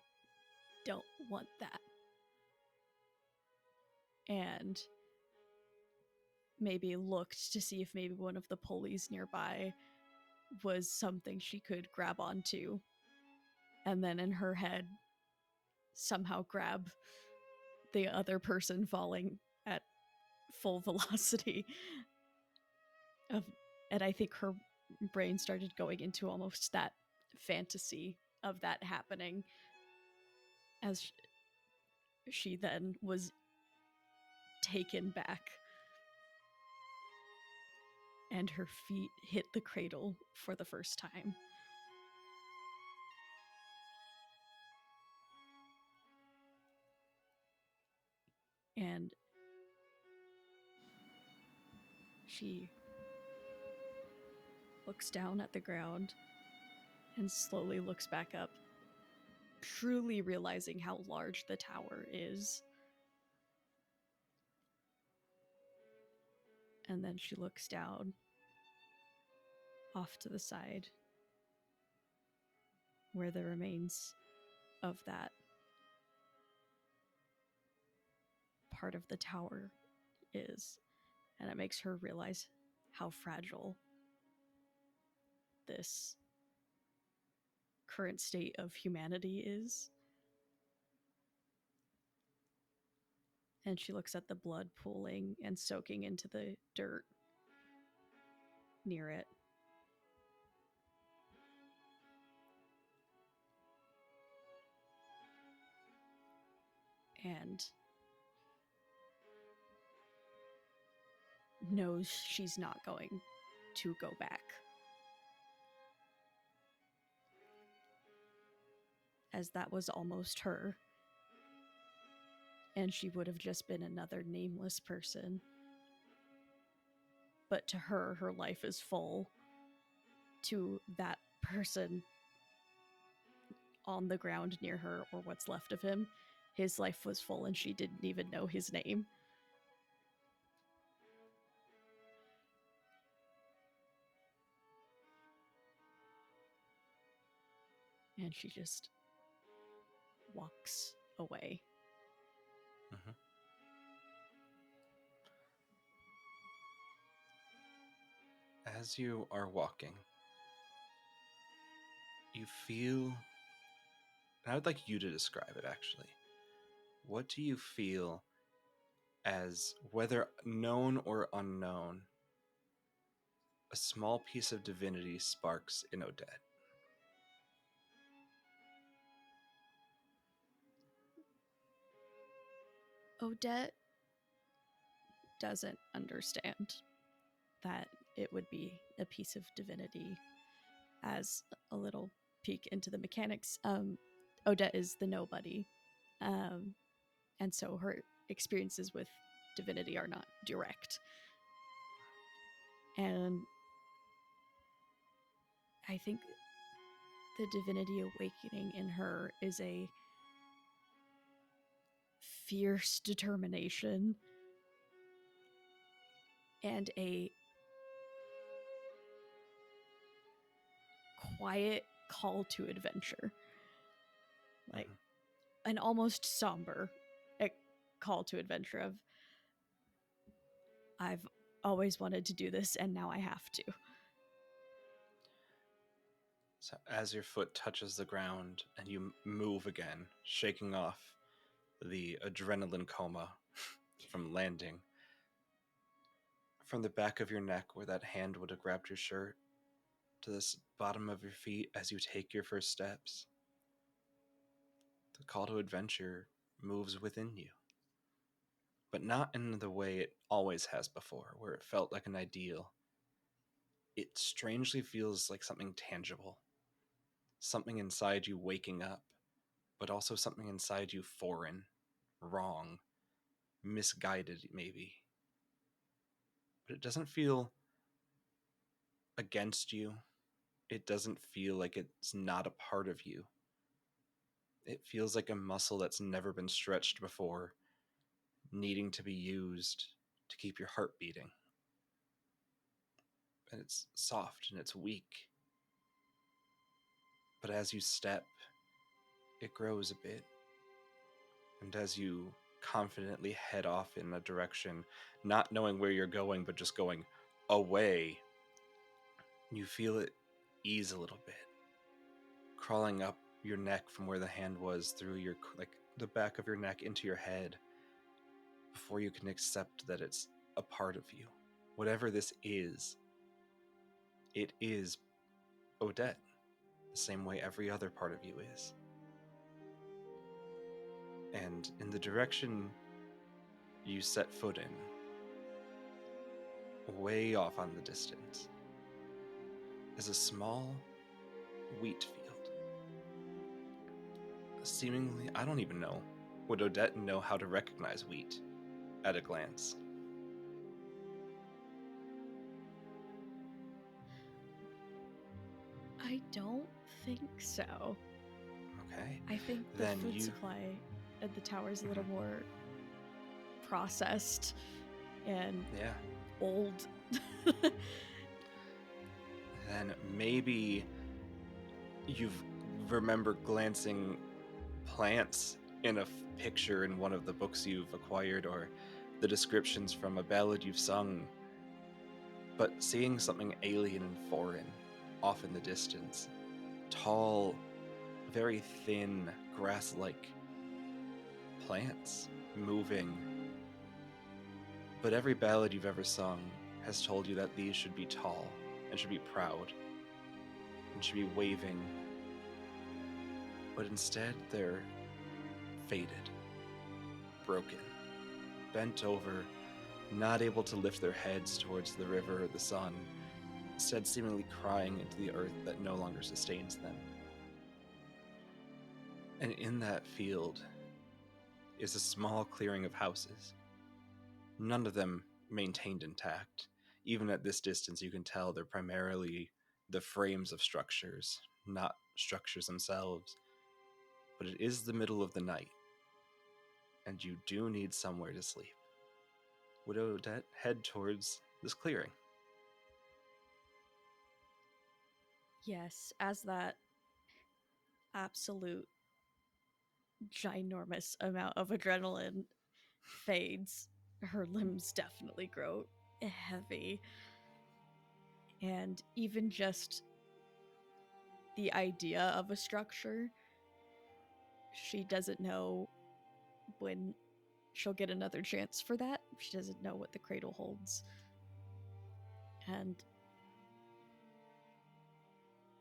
don't want that. And maybe looked to see if maybe one of the pulleys nearby was something she could grab onto. And then in her head, somehow grab the other person falling at full velocity. And I think her brain started going into almost that fantasy of that happening as she then was taken back and her feet hit the cradle for the first time. And she looks down at the ground and slowly looks back up, truly realizing how large the tower is. And then she looks down off to the side where the remains of that part of the tower is. And it makes her realize how fragile this current state of humanity is. And she looks at the blood pooling and soaking into the dirt near it. And knows she's not going to go back. As that was almost her. And she would have just been another nameless person. But to her, her life is full. To that person on the ground near her, or what's left of him, his life was full and she didn't even know his name. And she just walks away. Mm-hmm. As you are walking, you feel, and I would like you to describe it actually. What do you feel as, whether known or unknown, a small piece of divinity sparks in Odette? Odette doesn't understand that it would be a piece of divinity. As a little peek into the mechanics, Odette is the nobody. And so her experiences with divinity are not direct. And I think the divinity awakening in her is a fierce determination and a quiet call to adventure. Like an almost somber call to adventure of, I've always wanted to do this and now I have to. So as your foot touches the ground and you move again, shaking off the adrenaline coma from landing, from the back of your neck where that hand would have grabbed your shirt to the bottom of your feet as you take your first steps, the call to adventure moves within you. But not in the way it always has before, where it felt like an ideal. it strangely feels like something tangible, something inside you waking up, but also something inside you foreign, wrong, misguided, maybe. But it doesn't feel against you. It doesn't feel like it's not a part of you. It feels like a muscle that's never been stretched before, needing to be used to keep your heart beating. And it's soft and it's weak. But as you step, it grows a bit. And as you confidently head off in a direction, not knowing where you're going, but just going away, you feel it ease a little bit, crawling up your neck from where the hand was through your, like, the back of your neck into your head, before you can accept that it's a part of you. Whatever this is, it is Odette, the same way every other part of you is. And in the direction you set foot in, way off on the distance, is a small wheat field. Seemingly, I don't even know, would Odette know how to recognize wheat at a glance? I don't think so. Okay. I think the Then food you- supply at the tower is a little more processed and Yeah. old. Then maybe you remember glancing plants in a picture in one of the books you've acquired, or the descriptions from a ballad you've sung, but seeing something alien and foreign off in the distance. Tall, very thin, grass-like plants moving. But every ballad you've ever sung has told you that these should be tall and should be proud and should be waving. But instead, they're faded, broken, bent over, not able to lift their heads towards the river or the sun, instead seemingly crying into the earth that no longer sustains them. And in that field is a small clearing of houses, none of them maintained intact. Even at this distance, you can tell they're primarily the frames of structures, not structures themselves. But it is the middle of the night, and you do need somewhere to sleep. Would Odette head towards this clearing? Yes, as that absolute ginormous amount of adrenaline fades, her limbs definitely grow heavy. And even just the idea of a structure, she doesn't know when she'll get another chance for that. She doesn't know what the cradle holds. And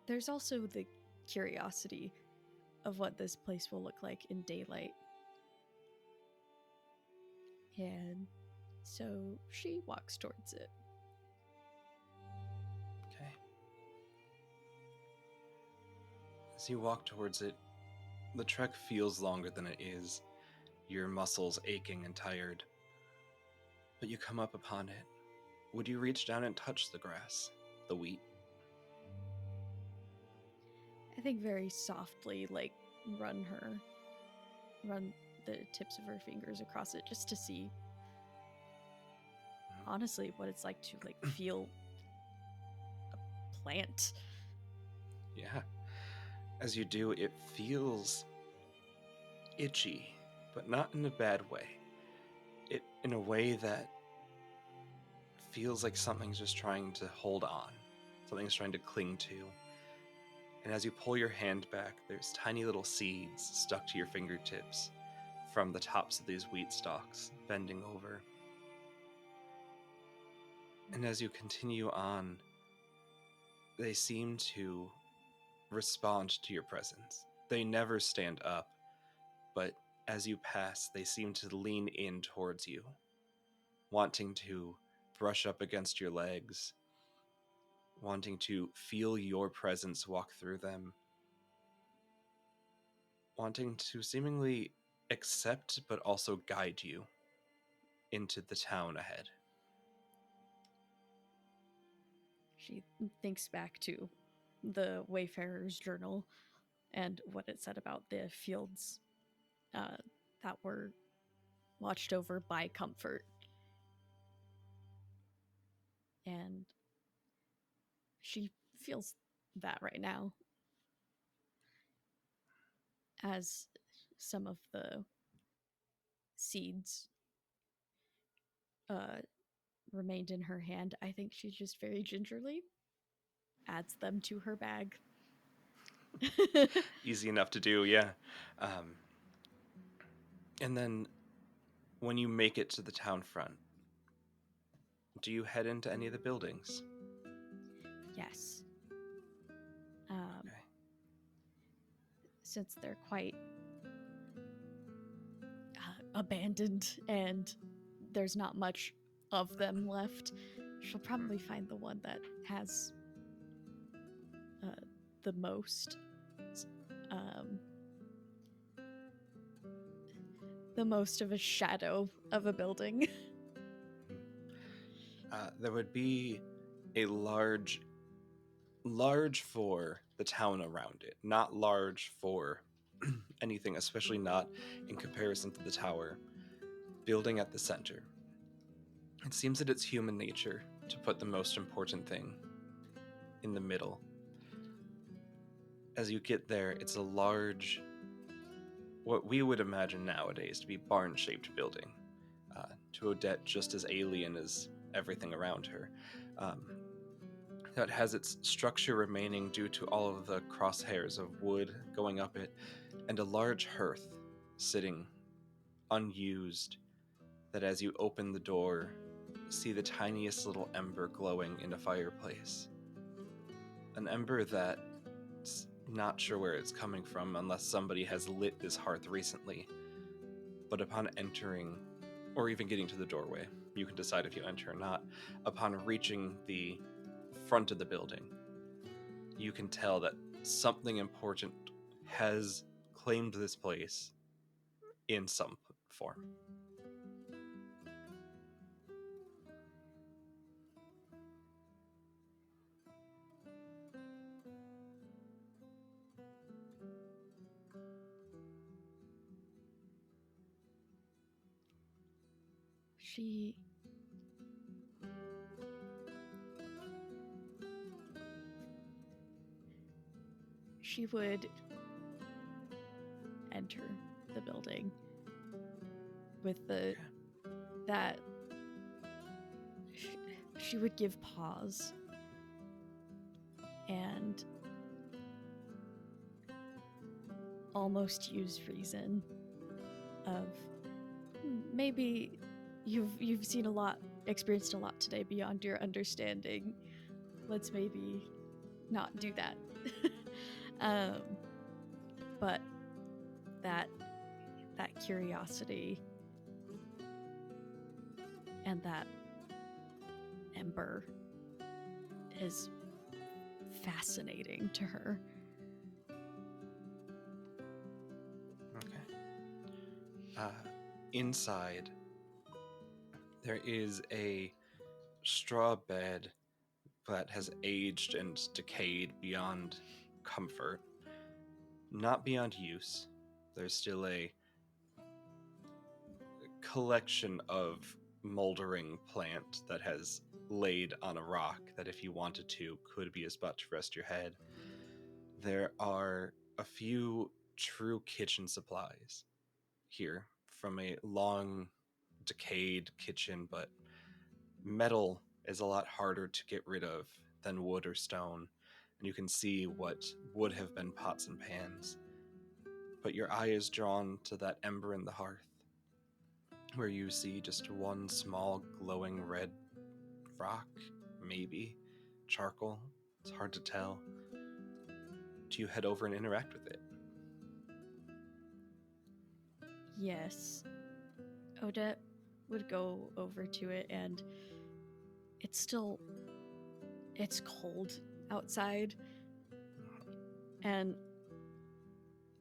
there's also the curiosity of what this place will look like in daylight. And so she walks towards it. Okay. As you walk towards it, the trek feels longer than it is, your muscles aching and tired. But you come up upon it. Would you reach down and touch the grass, the wheat? I think very softly, like, run the tips of her fingers across it just to see, honestly, what it's like to, like, feel a plant. Yeah. As you do, it feels itchy, but not in a bad way. It in a way that feels like something's just trying to hold on. Something's trying to cling to. And as you pull your hand back, there's tiny little seeds stuck to your fingertips from the tops of these wheat stalks, bending over. And as you continue on, they seem to respond to your presence. They never stand up, but as you pass, they seem to lean in towards you, wanting to brush up against your legs, wanting to feel your presence walk through them, wanting to seemingly accept but also guide you into the town ahead. She thinks back to the Wayfarer's journal and what it said about the fields that were watched over by Comfort. And she feels that right now as some of the seeds remained in her hand. I think she just very gingerly adds them to her bag. Easy enough to do, yeah. And then when you make it to the town front, do you head into any of the buildings? Yes. Okay. Since they're quite abandoned and there's not much of them left, she'll probably find the one that has the most of a shadow of a building. There would be a large for the town around it, not large for anything, especially not in comparison to the tower, building at the center. It seems that it's human nature to put the most important thing in the middle. As you get there, it's a large, what we would imagine nowadays to be barn-shaped building. To Odette, just as alien as everything around her. That has its structure remaining due to all of the crosshairs of wood going up it, and a large hearth sitting unused, that as you open the door, see the tiniest little ember glowing in a fireplace. An ember that's not sure where it's coming from unless somebody has lit this hearth recently. But upon entering, or even getting to the doorway, you can decide if you enter or not, upon reaching the front of the building, you can tell that something important has claimed this place in some form. She would enter the building with that she would give pause and almost use reason of maybe you've seen a lot, experienced a lot today beyond your understanding. Let's maybe not do that. But that curiosity and that ember is fascinating to her. Okay. Inside, there is a straw bed that has aged and decayed beyond comfort. Not beyond use. There's still a collection of moldering plant that has laid on a rock that, if you wanted to, could be a spot to rest your head. There are a few true kitchen supplies here from a long decayed kitchen, but metal is a lot harder to get rid of than wood or stone, and you can see what would have been pots and pans. But your eye is drawn to that ember in the hearth, where you see just one small glowing red rock, maybe charcoal. It's hard to tell. Do you head over and interact with it? Yes. Odette would go over to it, and it's still it's cold outside, and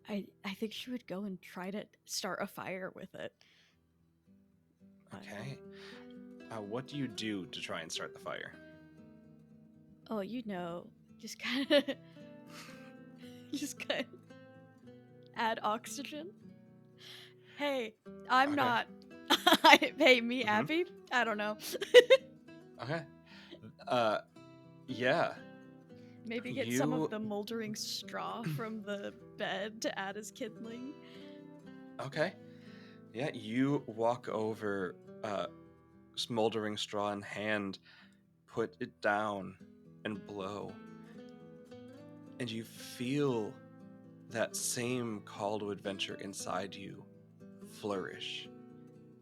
I think she would go and try to start a fire with it. Okay. What do you do to try and start the fire? Oh, just kind of, add oxygen. Hey, I'm Okay. not. Hey, me, Abby? I don't know. Okay. Yeah. Maybe get some of the moldering straw from the bed to add as kindling. Okay. Yeah, you walk over, smoldering straw in hand, put it down, and blow. And you feel that same call to adventure inside you flourish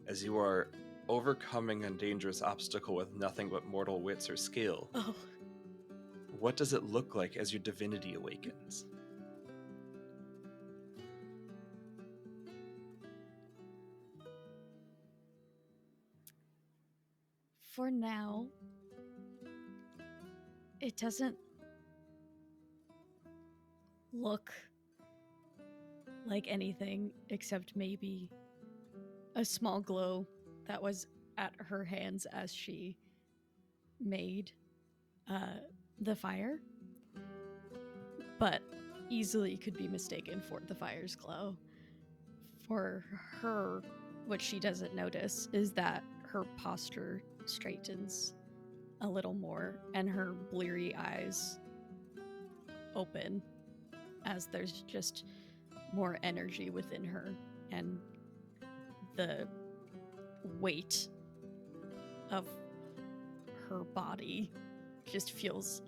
as you are overcoming a dangerous obstacle with nothing but mortal wits or skill. Oh. What does it look like as your divinity awakens? For now, it doesn't look like anything except maybe a small glow that was at her hands as she made the fire, but easily could be mistaken for the fire's glow. For her, what she doesn't notice is that her posture straightens a little more and her bleary eyes open as there's just more energy within her, and the weight of her body just feels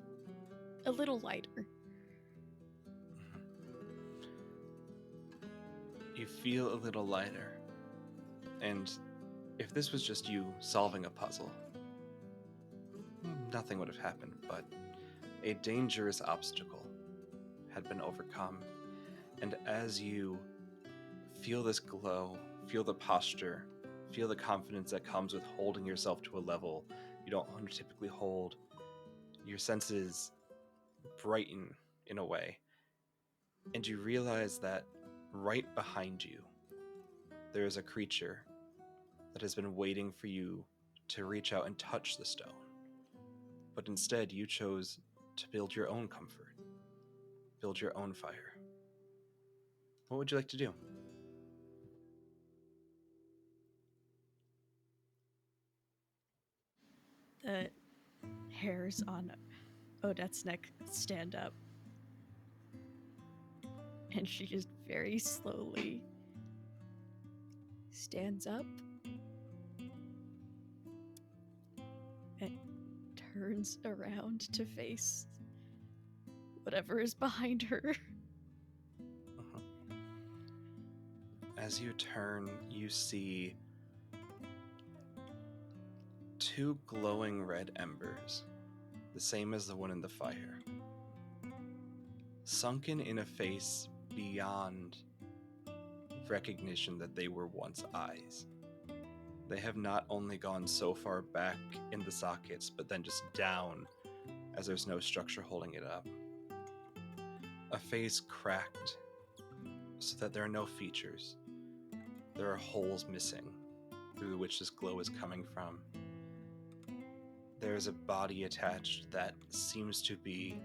a little lighter. You feel a little lighter. And if this was just you solving a puzzle, nothing would have happened, but a dangerous obstacle had been overcome. And as you feel this glow, feel the posture, feel the confidence that comes with holding yourself to a level you don't typically hold, your senses brighten in a way. And you realize that right behind you, there is a creature that has been waiting for you to reach out and touch the stone. But instead, you chose to build your own comfort, build your own fire. What would you like to do? The hairs on Odette's neck stand up, and she just very slowly stands up and turns around to face whatever is behind her. As you turn, you see two glowing red embers, the same as the one in the fire, sunken in a face beyond recognition that they were once eyes. They have not only gone so far back in the sockets, but then just down as there's no structure holding it up. A face cracked so that there are no features. There are holes missing through which this glow is coming from. There is a body attached that seems to be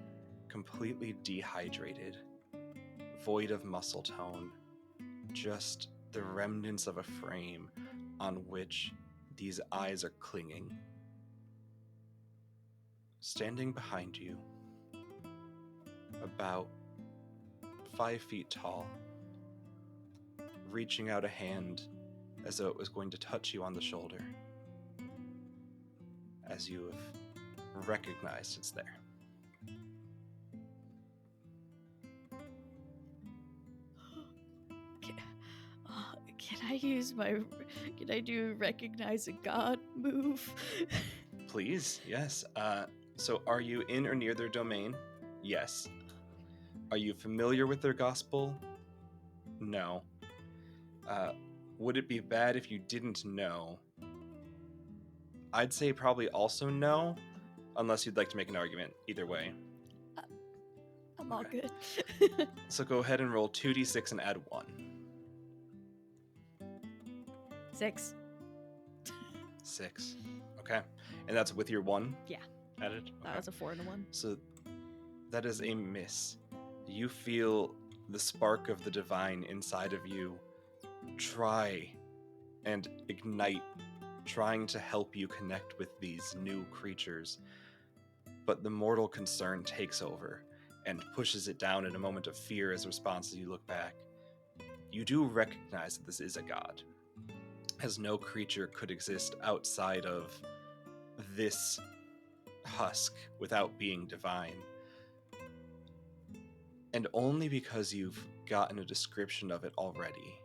completely dehydrated, void of muscle tone, just the remnants of a frame on which these eyes are clinging. Standing behind you, about 5 feet tall, reaching out a hand as though it was going to touch you on the shoulder, as you have recognized it's there. Can I do recognize a god move? Please, yes. So are you in or near their domain? Yes. Are you familiar with their gospel? No. Would it be bad if you didn't know? I'd say probably also no, unless you'd like to make an argument. Either way. I'm all Okay. good. So go ahead and roll 2d6 and add 1. 6. 6. Okay. And that's with your 1? Yeah. Added? That Okay. was a 4 and a 1. So that is a miss. You feel the spark of the divine inside of you try and ignite, trying to help you connect with these new creatures. But the mortal concern takes over and pushes it down in a moment of fear as a response as you look back. You do recognize that this is a god, as no creature could exist outside of this husk without being divine. And only because you've gotten a description of it already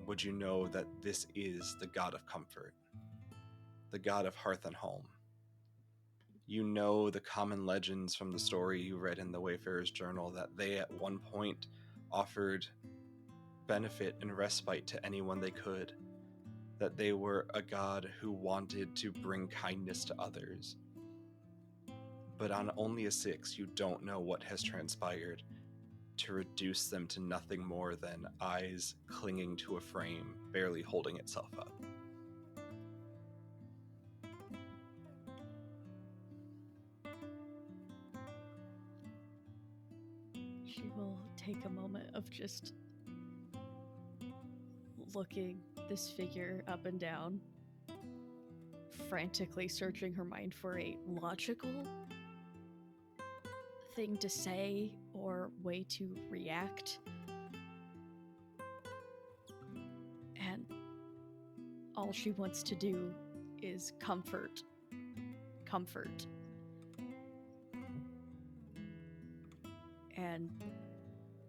would you know that this is the god of comfort, the god of hearth and home. You know the common legends from the story you read in the Wayfarer's Journal that they at one point offered benefit and respite to anyone they could, that they were a god who wanted to bring kindness to others. But on only a 6, you don't know what has transpired to reduce them to nothing more than eyes clinging to a frame, barely holding itself up. She will take a moment of just looking this figure up and down, frantically searching her mind for a logical thing to say or way to react. And all she wants to do is comfort. And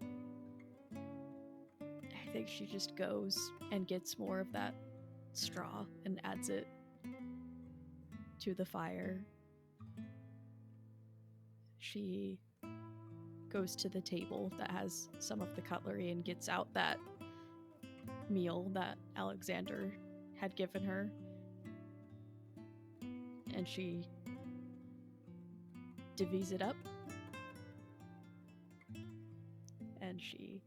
I think she just goes and gets more of that straw and adds it to the fire. She goes to the table that has some of the cutlery and gets out that meal that Alexander had given her. And she divvies it up. And she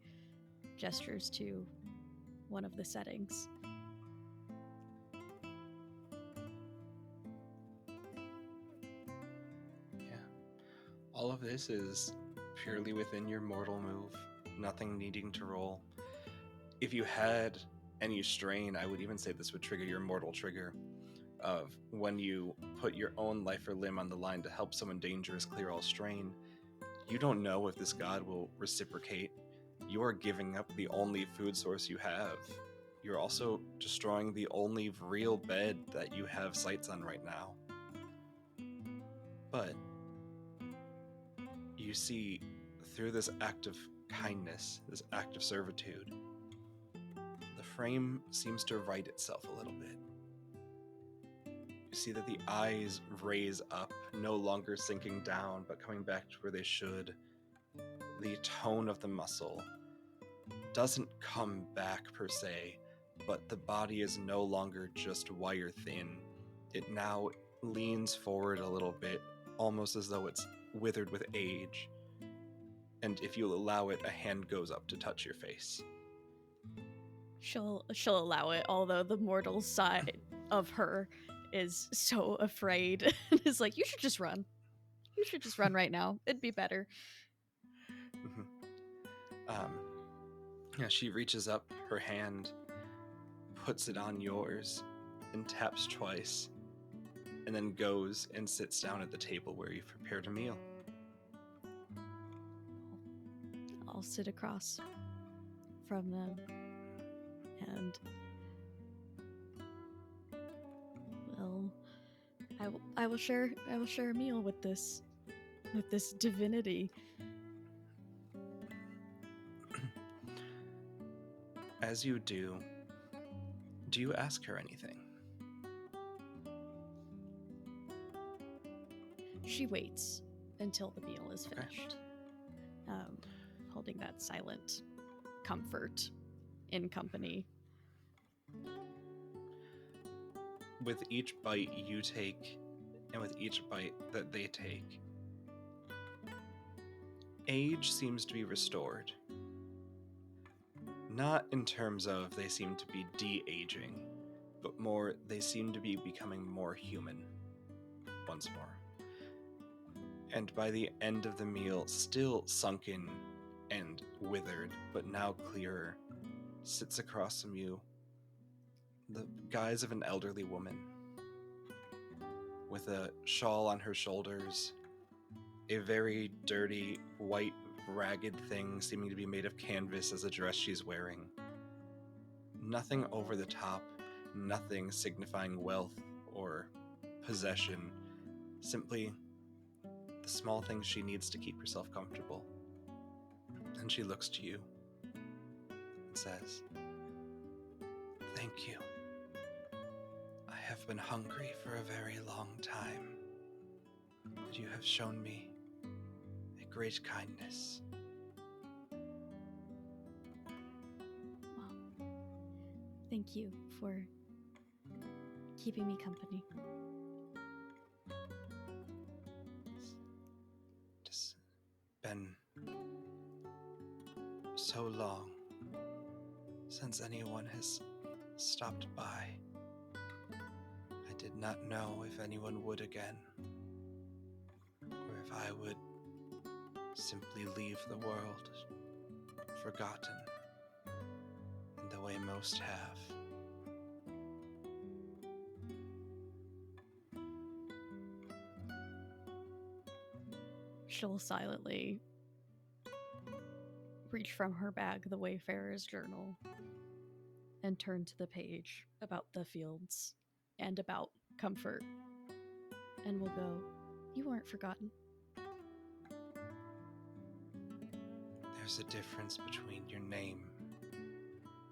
gestures to one of the settings. All of this is purely within your mortal move, nothing needing to roll. If you had any strain, I would even say this would trigger your mortal trigger of when you put your own life or limb on the line to help someone dangerous clear all strain. You don't know if this god will reciprocate. You are giving up the only food source you have. You're also destroying the only real bed that you have sights on right now. But you see, through this act of kindness, this act of servitude, the frame seems to right itself a little bit. You see that the eyes raise up, no longer sinking down, but coming back to where they should. The tone of the muscle doesn't come back per se, but the body is no longer just wire thin. It now leans forward a little bit, almost as though it's withered with age. And if you'll allow it, a hand goes up to touch your face. She'll allow it, although the mortal side of her is so afraid. And is like, you should just run. You should just run right now. It'd be better. Yeah, she reaches up her hand, puts it on yours, and taps twice, and then goes and sits down at the table where you've prepared a meal. I'll sit across from them and I will share a meal with this divinity. As you do you ask her anything? She waits until the meal is finished, holding that silent comfort in company. With each bite you take, and with each bite that they take, age seems to be restored. Not in terms of they seem to be de-aging, but more they seem to be becoming more human once more. And by the end of the meal, still sunken and withered, but now clearer, sits across from you the guise of an elderly woman with a shawl on her shoulders, a very dirty, white, ragged thing seeming to be made of canvas as a dress she's wearing. Nothing over the top, nothing signifying wealth or possession, simply the small things she needs to keep herself comfortable. And she looks to you and says, "Thank you. I have been hungry for a very long time, and you have shown me a great kindness." Well, thank you for keeping me company. It's been so long since anyone has stopped by. I did not know if anyone would again, or if I would simply leave the world forgotten in the way most have. She'll silently reach from her bag the Wayfarer's journal and turn to the page about the fields and about comfort, and will go, "You weren't forgotten." There's a difference between your name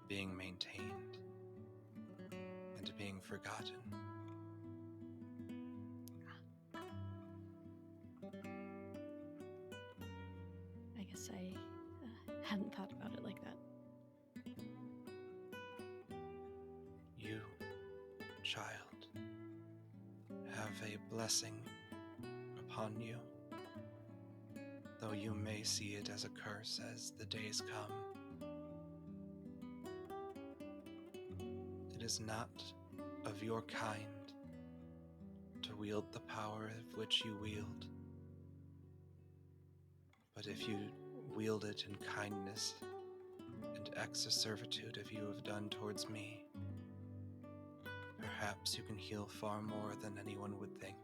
being maintained and being forgotten. I guess I hadn't thought about it like that. You, child, have a blessing upon you, though you may see it as a curse as the days come. It is not of your kind to wield the power of which you wield, but if you wield it in kindness and acts of servitude as you have done towards me, perhaps you can heal far more than anyone would think.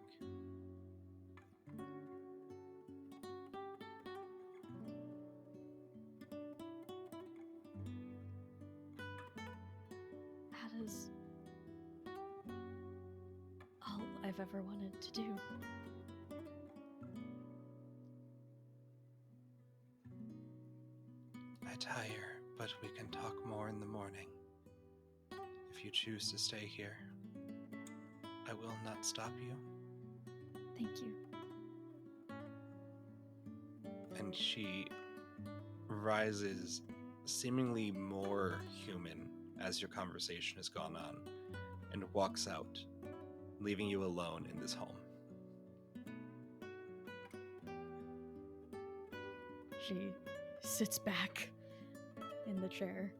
That is all I've ever wanted to do. I tire, but we can talk more in the morning. If you choose to stay here, I will not stop you. Thank you. And she rises, seemingly more human as your conversation has gone on, and walks out, leaving you alone in this home. She sits back in the chair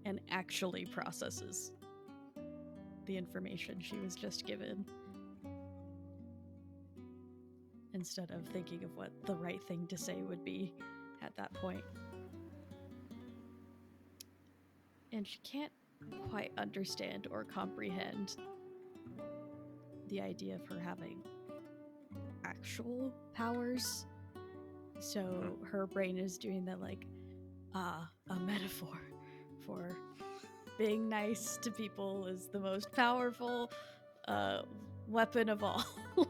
and actually processes the information she was just given, instead of thinking of what the right thing to say would be at that point. And she can't quite understand or comprehend the idea of her having actual powers. So her brain is doing that, like, a metaphor for being nice to people is the most powerful weapon of all.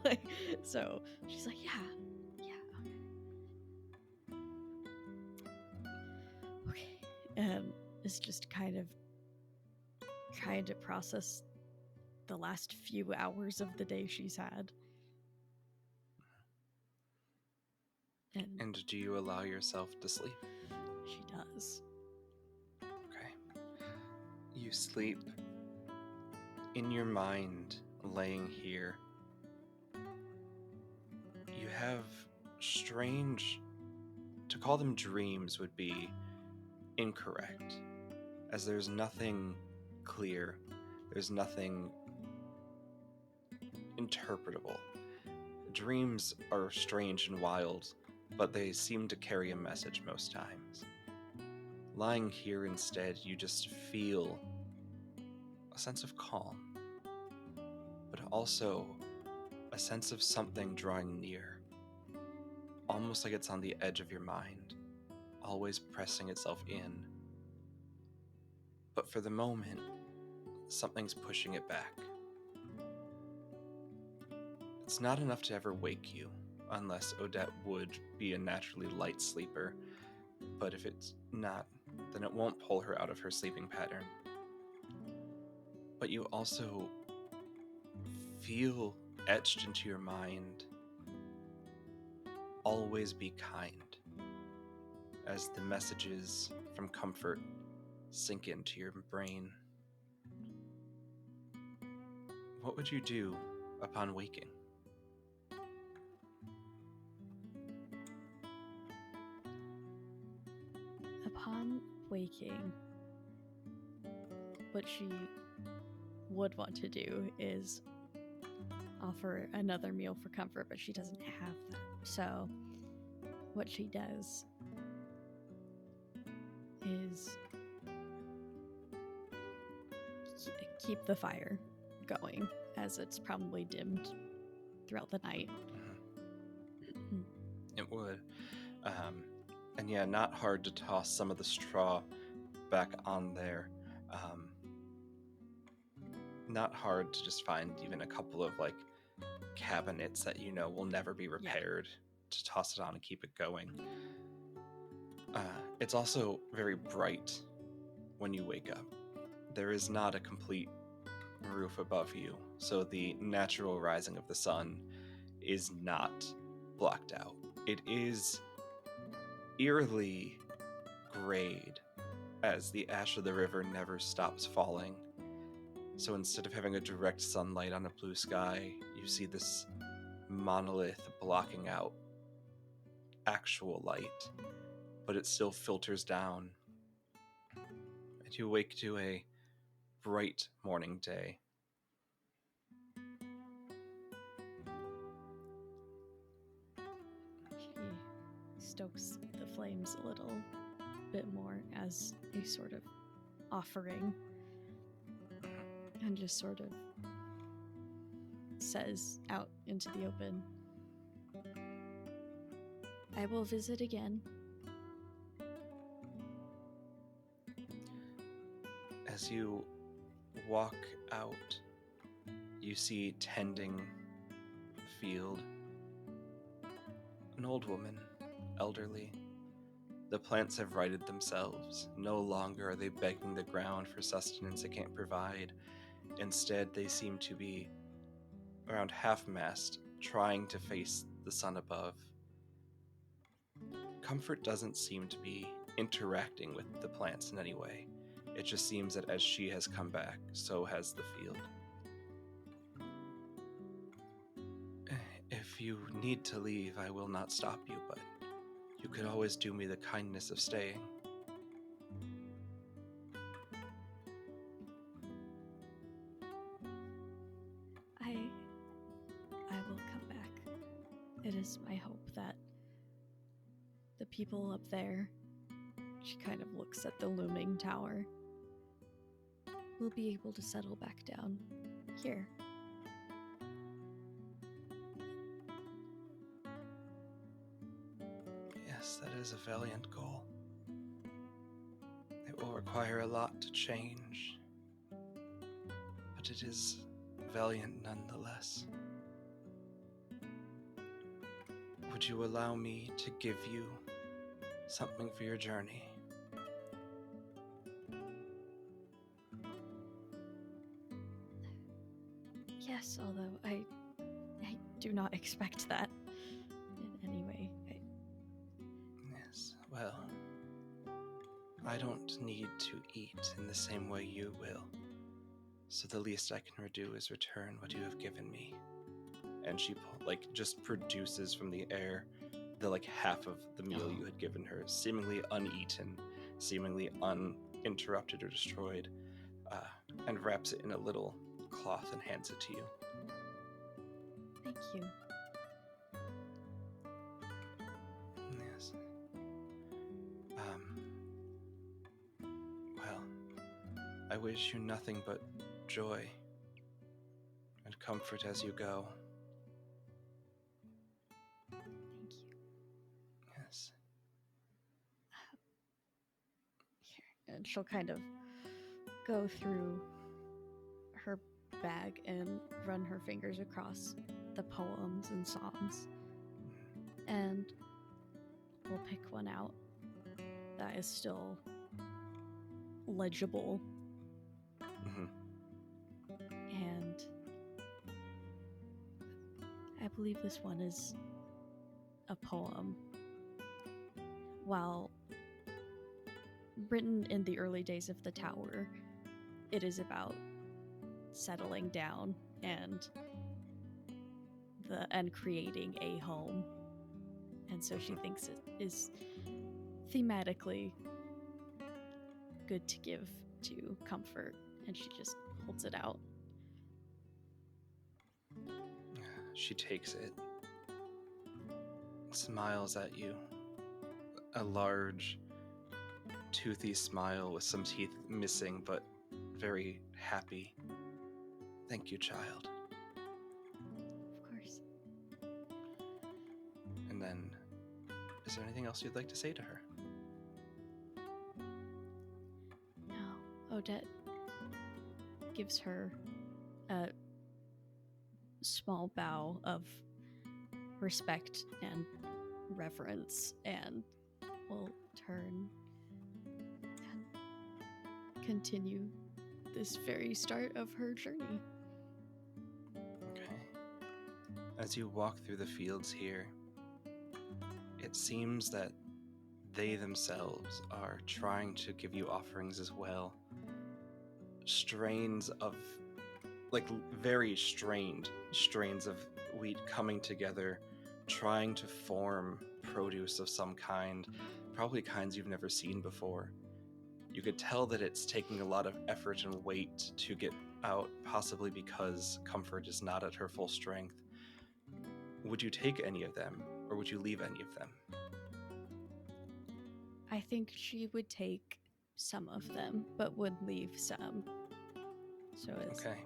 Like, so she's like, yeah, okay. And it's just kind of trying to process the last few hours of the day she's had. And do you allow yourself to sleep? She does. Okay. You sleep in your mind, laying here, you have strange, to call them dreams would be incorrect, as there's nothing clear, there's nothing interpretable. Dreams are strange and wild, but they seem to carry a message most times. Lying here instead, you just feel a sense of calm, but also a sense of something drawing near, almost like it's on the edge of your mind, always pressing itself in. But for the moment, something's pushing it back. It's not enough to ever wake you, unless Odette would be a naturally light sleeper, but if it's not, then it won't pull her out of her sleeping pattern. But you also feel etched into your mind, always be kind, as the messages from comfort sink into your brain. What would you do upon waking? Upon waking, what she would want to do is offer another meal for comfort, but she doesn't have that. So what she does is keep the fire going, as it's probably dimmed throughout the night. It would. And yeah, not hard to toss some of the straw back on there. Not hard to just find even a couple of like cabinets that you know will never be repaired to toss it on and keep it going. It's also very bright when you wake up. There is not a complete roof above you, so the natural rising of the sun is not blocked out. It is eerily grayed, as the ash of the river never stops falling. So instead of having a direct sunlight on a blue sky, you see this monolith blocking out actual light, but it still filters down. And you wake to a bright morning day. She stokes the flames a little bit more as a sort of offering, and just sort of says out into the open, "I will visit again." As you walk out, you see tending the field an old woman, elderly. The plants have righted themselves. No longer are they begging the ground for sustenance it can't provide. Instead, they seem to be around half-mast, trying to face the sun above. Comfort doesn't seem to be interacting with the plants in any way. It just seems that as she has come back, so has the field. If you need to leave, I will not stop you, but you could always do me the kindness of staying. I will come back. It is my hope that the people up there, she kind of looks at the looming tower, will be able to settle back down here. Yes, that is a valiant goal. It will require a lot to change, but it is valiant nonetheless. Would you allow me to give you something for your journey? Yes, although I do not expect that in any way. Yes, well, I don't need to eat in the same way you will. So the least I can do is return what you have given me. And she just produces from the air the half of the meal you had given her, seemingly uneaten, seemingly uninterrupted or destroyed, and wraps it in a little cloth and hands it to you. Thank you. Yes. Well, I wish you nothing but joy and comfort as you go. Thank you. Yes. Here. And she'll kind of go through her bag and run her fingers across the poems and songs. And we'll pick one out that is still legible. Mm-hmm. And I believe this one is a poem. While written in the early days of the tower, it is about settling down and creating a home. And so she thinks it is thematically good to give to comfort, and she just holds it out. She takes it, smiles at you. A large, toothy smile with some teeth missing, but very happy. Thank you, child. Of course. And then, is there anything else you'd like to say to her? No. Odette gives her a small bow of respect and reverence and will turn and continue this very start of her journey. Okay. As you walk through the fields here, it seems that they themselves are trying to give you offerings as well. Strains of, very strained strains of wheat coming together, trying to form produce of some kind, probably kinds you've never seen before. You could tell that it's taking a lot of effort and weight to get out, possibly because Comfort is not at her full strength. Would you take any of them, or would you leave any of them? I think she would take some of them, but would leave some. So it's Okay.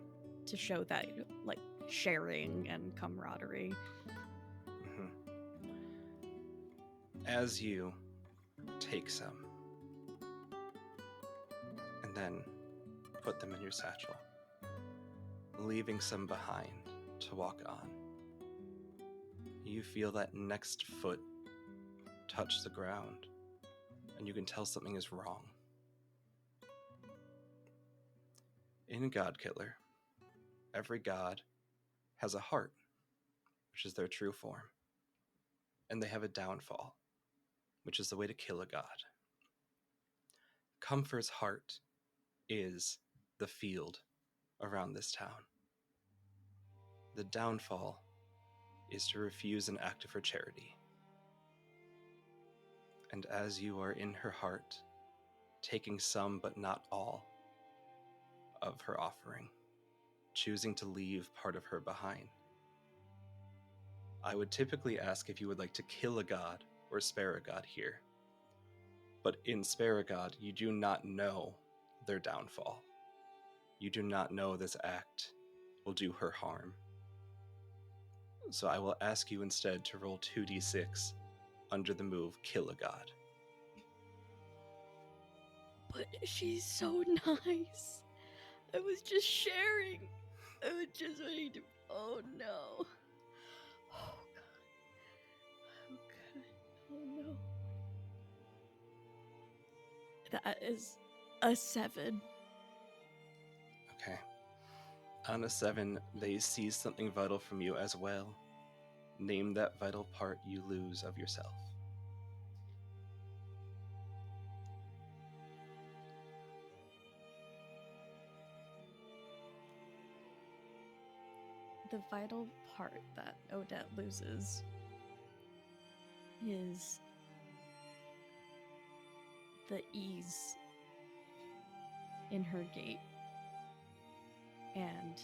to show that, sharing and camaraderie. Mm-hmm. As you take some, and then put them in your satchel, leaving some behind to walk on, you feel that next foot touch the ground, and you can tell something is wrong. In Godkiller, every god has a heart, which is their true form, and they have a downfall, which is the way to kill a god. Comfort's heart is the field around this town. The downfall is to refuse an act of her charity. And as you are in her heart, taking some but not all of her offering, choosing to leave part of her behind, I would typically ask if you would like to kill a god or spare a god here. But in Spare a God, you do not know their downfall. You do not know this act will do her harm. So I will ask you instead to roll 2d6 under the move Kill a God. But she's so nice. I was just sharing. I was just waiting to... Oh no. Oh god. Oh god. Oh no. That is a 7. Okay. On a 7, they seize something vital from you as well. Name that vital part you lose of yourself. the vital part that Odette loses is the ease in her gait. And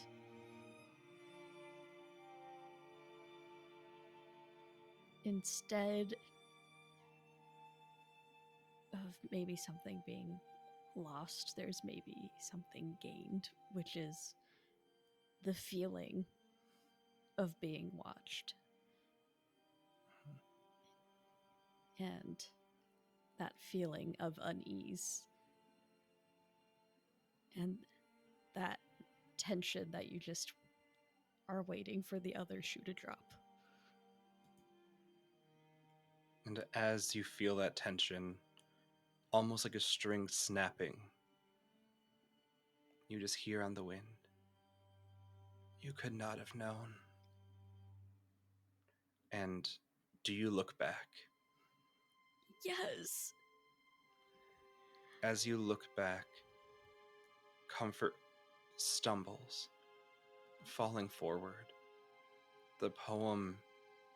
instead of maybe something being lost, there's maybe something gained, which is the feeling of being watched. And that feeling of unease. And that tension that you just are waiting for the other shoe to drop. And as you feel that tension, almost like a string snapping, you just hear on the wind, "You could not have known." And do you look back? Yes! As you look back, Comfort stumbles, falling forward. The poem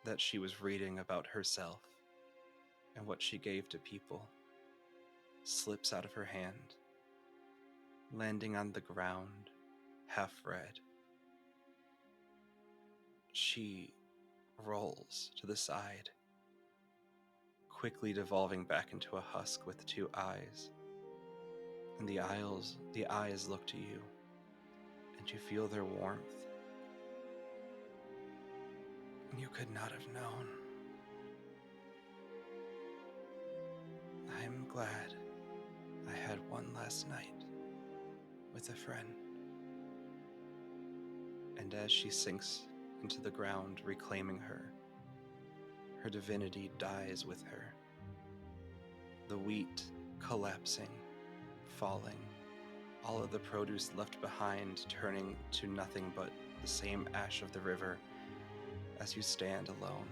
that she was reading about herself and what she gave to people slips out of her hand, landing on the ground, half read. She rolls to the side, quickly devolving back into a husk with two eyes. And the eyes look to you, and you feel their warmth. You could not have known. I'm glad I had one last night with a friend. And as she sinks into the ground, reclaiming her divinity dies with her. The wheat collapsing, falling, all of the produce left behind turning to nothing but the same ash of the river as you stand alone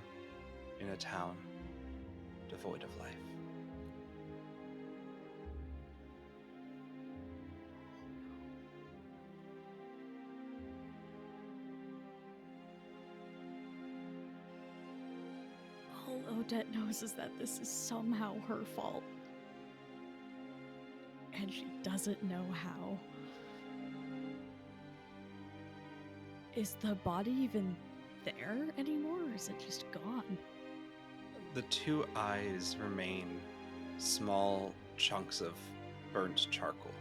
in a town devoid of life. All Odette knows is that this is somehow her fault. And she doesn't know how. Is the body even there anymore, or is it just gone? The two eyes remain small chunks of burnt charcoal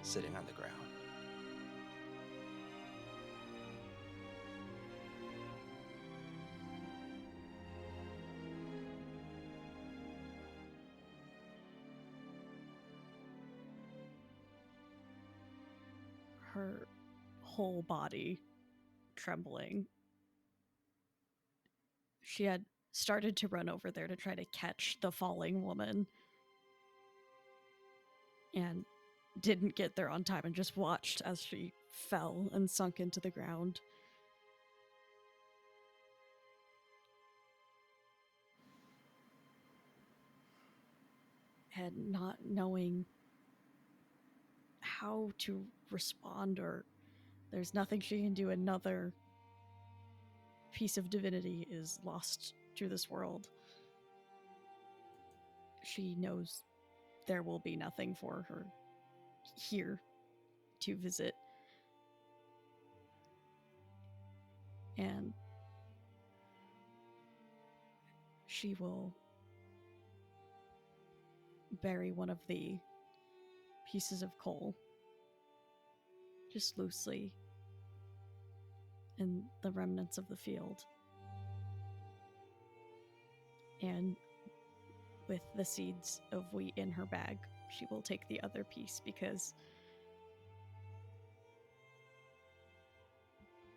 sitting on the ground. Her whole body trembling. She had started to run over there to try to catch the falling woman and didn't get there on time and just watched as she fell and sunk into the ground. And not knowing how to respond, or there's nothing she can do. Another piece of divinity is lost to this world. She knows there will be nothing for her here to visit. And she will bury one of the pieces of coal just loosely in the remnants of the field. And with the seeds of wheat in her bag, she will take the other piece, because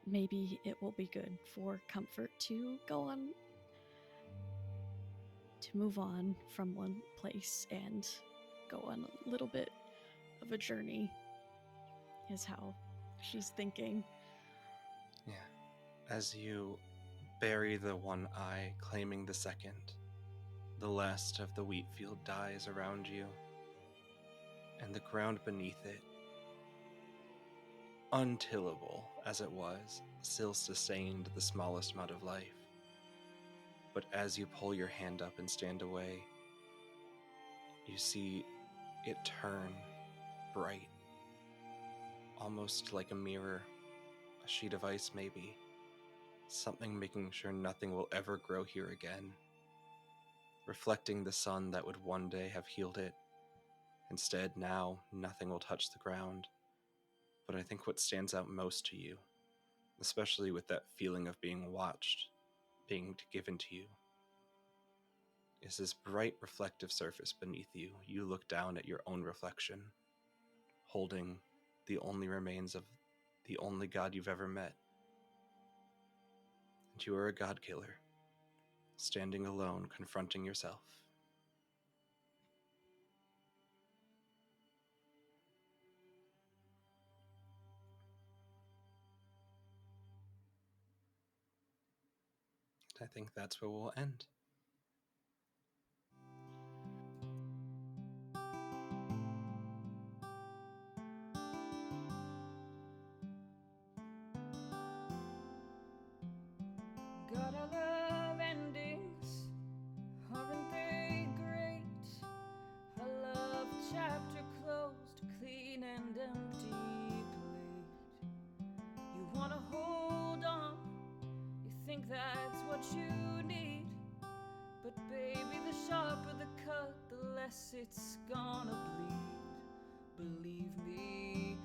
maybe it will be good for Comfort to go on, to move on from one place and go on a little bit of a journey, is how she's thinking. Yeah. As you bury the one eye, claiming the second, the last of the wheat field dies around you, and the ground beneath it untillable as it was, still sustained the smallest amount of life. But as you pull your hand up and stand away, you see it turn bright, almost like a mirror, a sheet of ice maybe, something making sure nothing will ever grow here again, reflecting the sun that would one day have healed it. Instead, now, nothing will touch the ground. But I think what stands out most to you, especially with that feeling of being watched, being given to you, is this bright reflective surface beneath you. You look down at your own reflection, holding the only remains of the only God you've ever met. And you are a Godkiller, standing alone, confronting yourself. I think that's where we'll end. Gotta love endings, aren't they great? I love a chapter closed, clean and empty plate. You wanna hold on, you think that's what you need. But baby, the sharper the cut, the less it's gonna bleed. Believe me,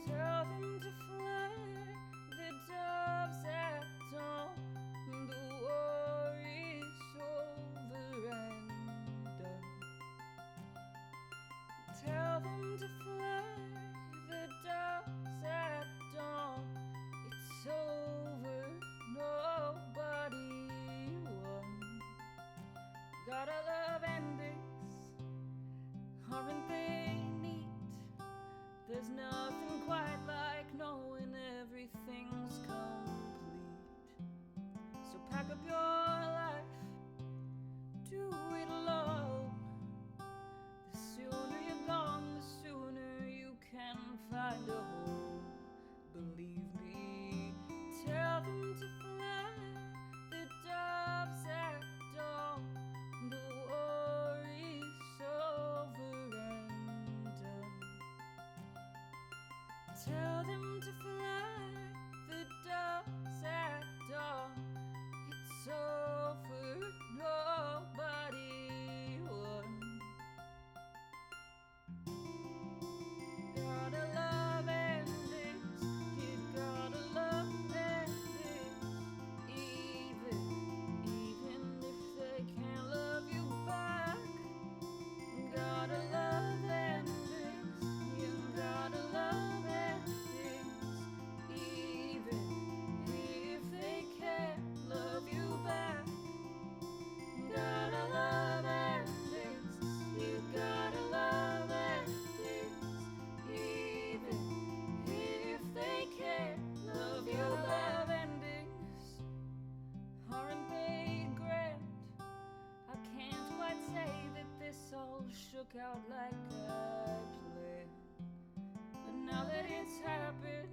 tell them to fly, the doves at dawn. The war is over and done. Tell them to fly, the doves at dawn. It's over, nobody won. Gotta love endings, aren't they neat? There's nothing quite like knowing everything's complete. So pack up your life, do it alone. The sooner you're gone, the sooner you can find a home. Believe me, tell them to fly, the doves at dawn. The war is over and done. Tell them to fly, the doves at dawn. It's over, nobody won. Gotta love endings, you gotta love endings. Even if they can't love you back. Gotta love endings, you gotta love endings. Even if they can't love you back. Gotta love endings, you gotta love endings. Even if they can't love you back. Love endings, aren't they grand? I can't quite say that this all shook out like I planned. But now that it's happened,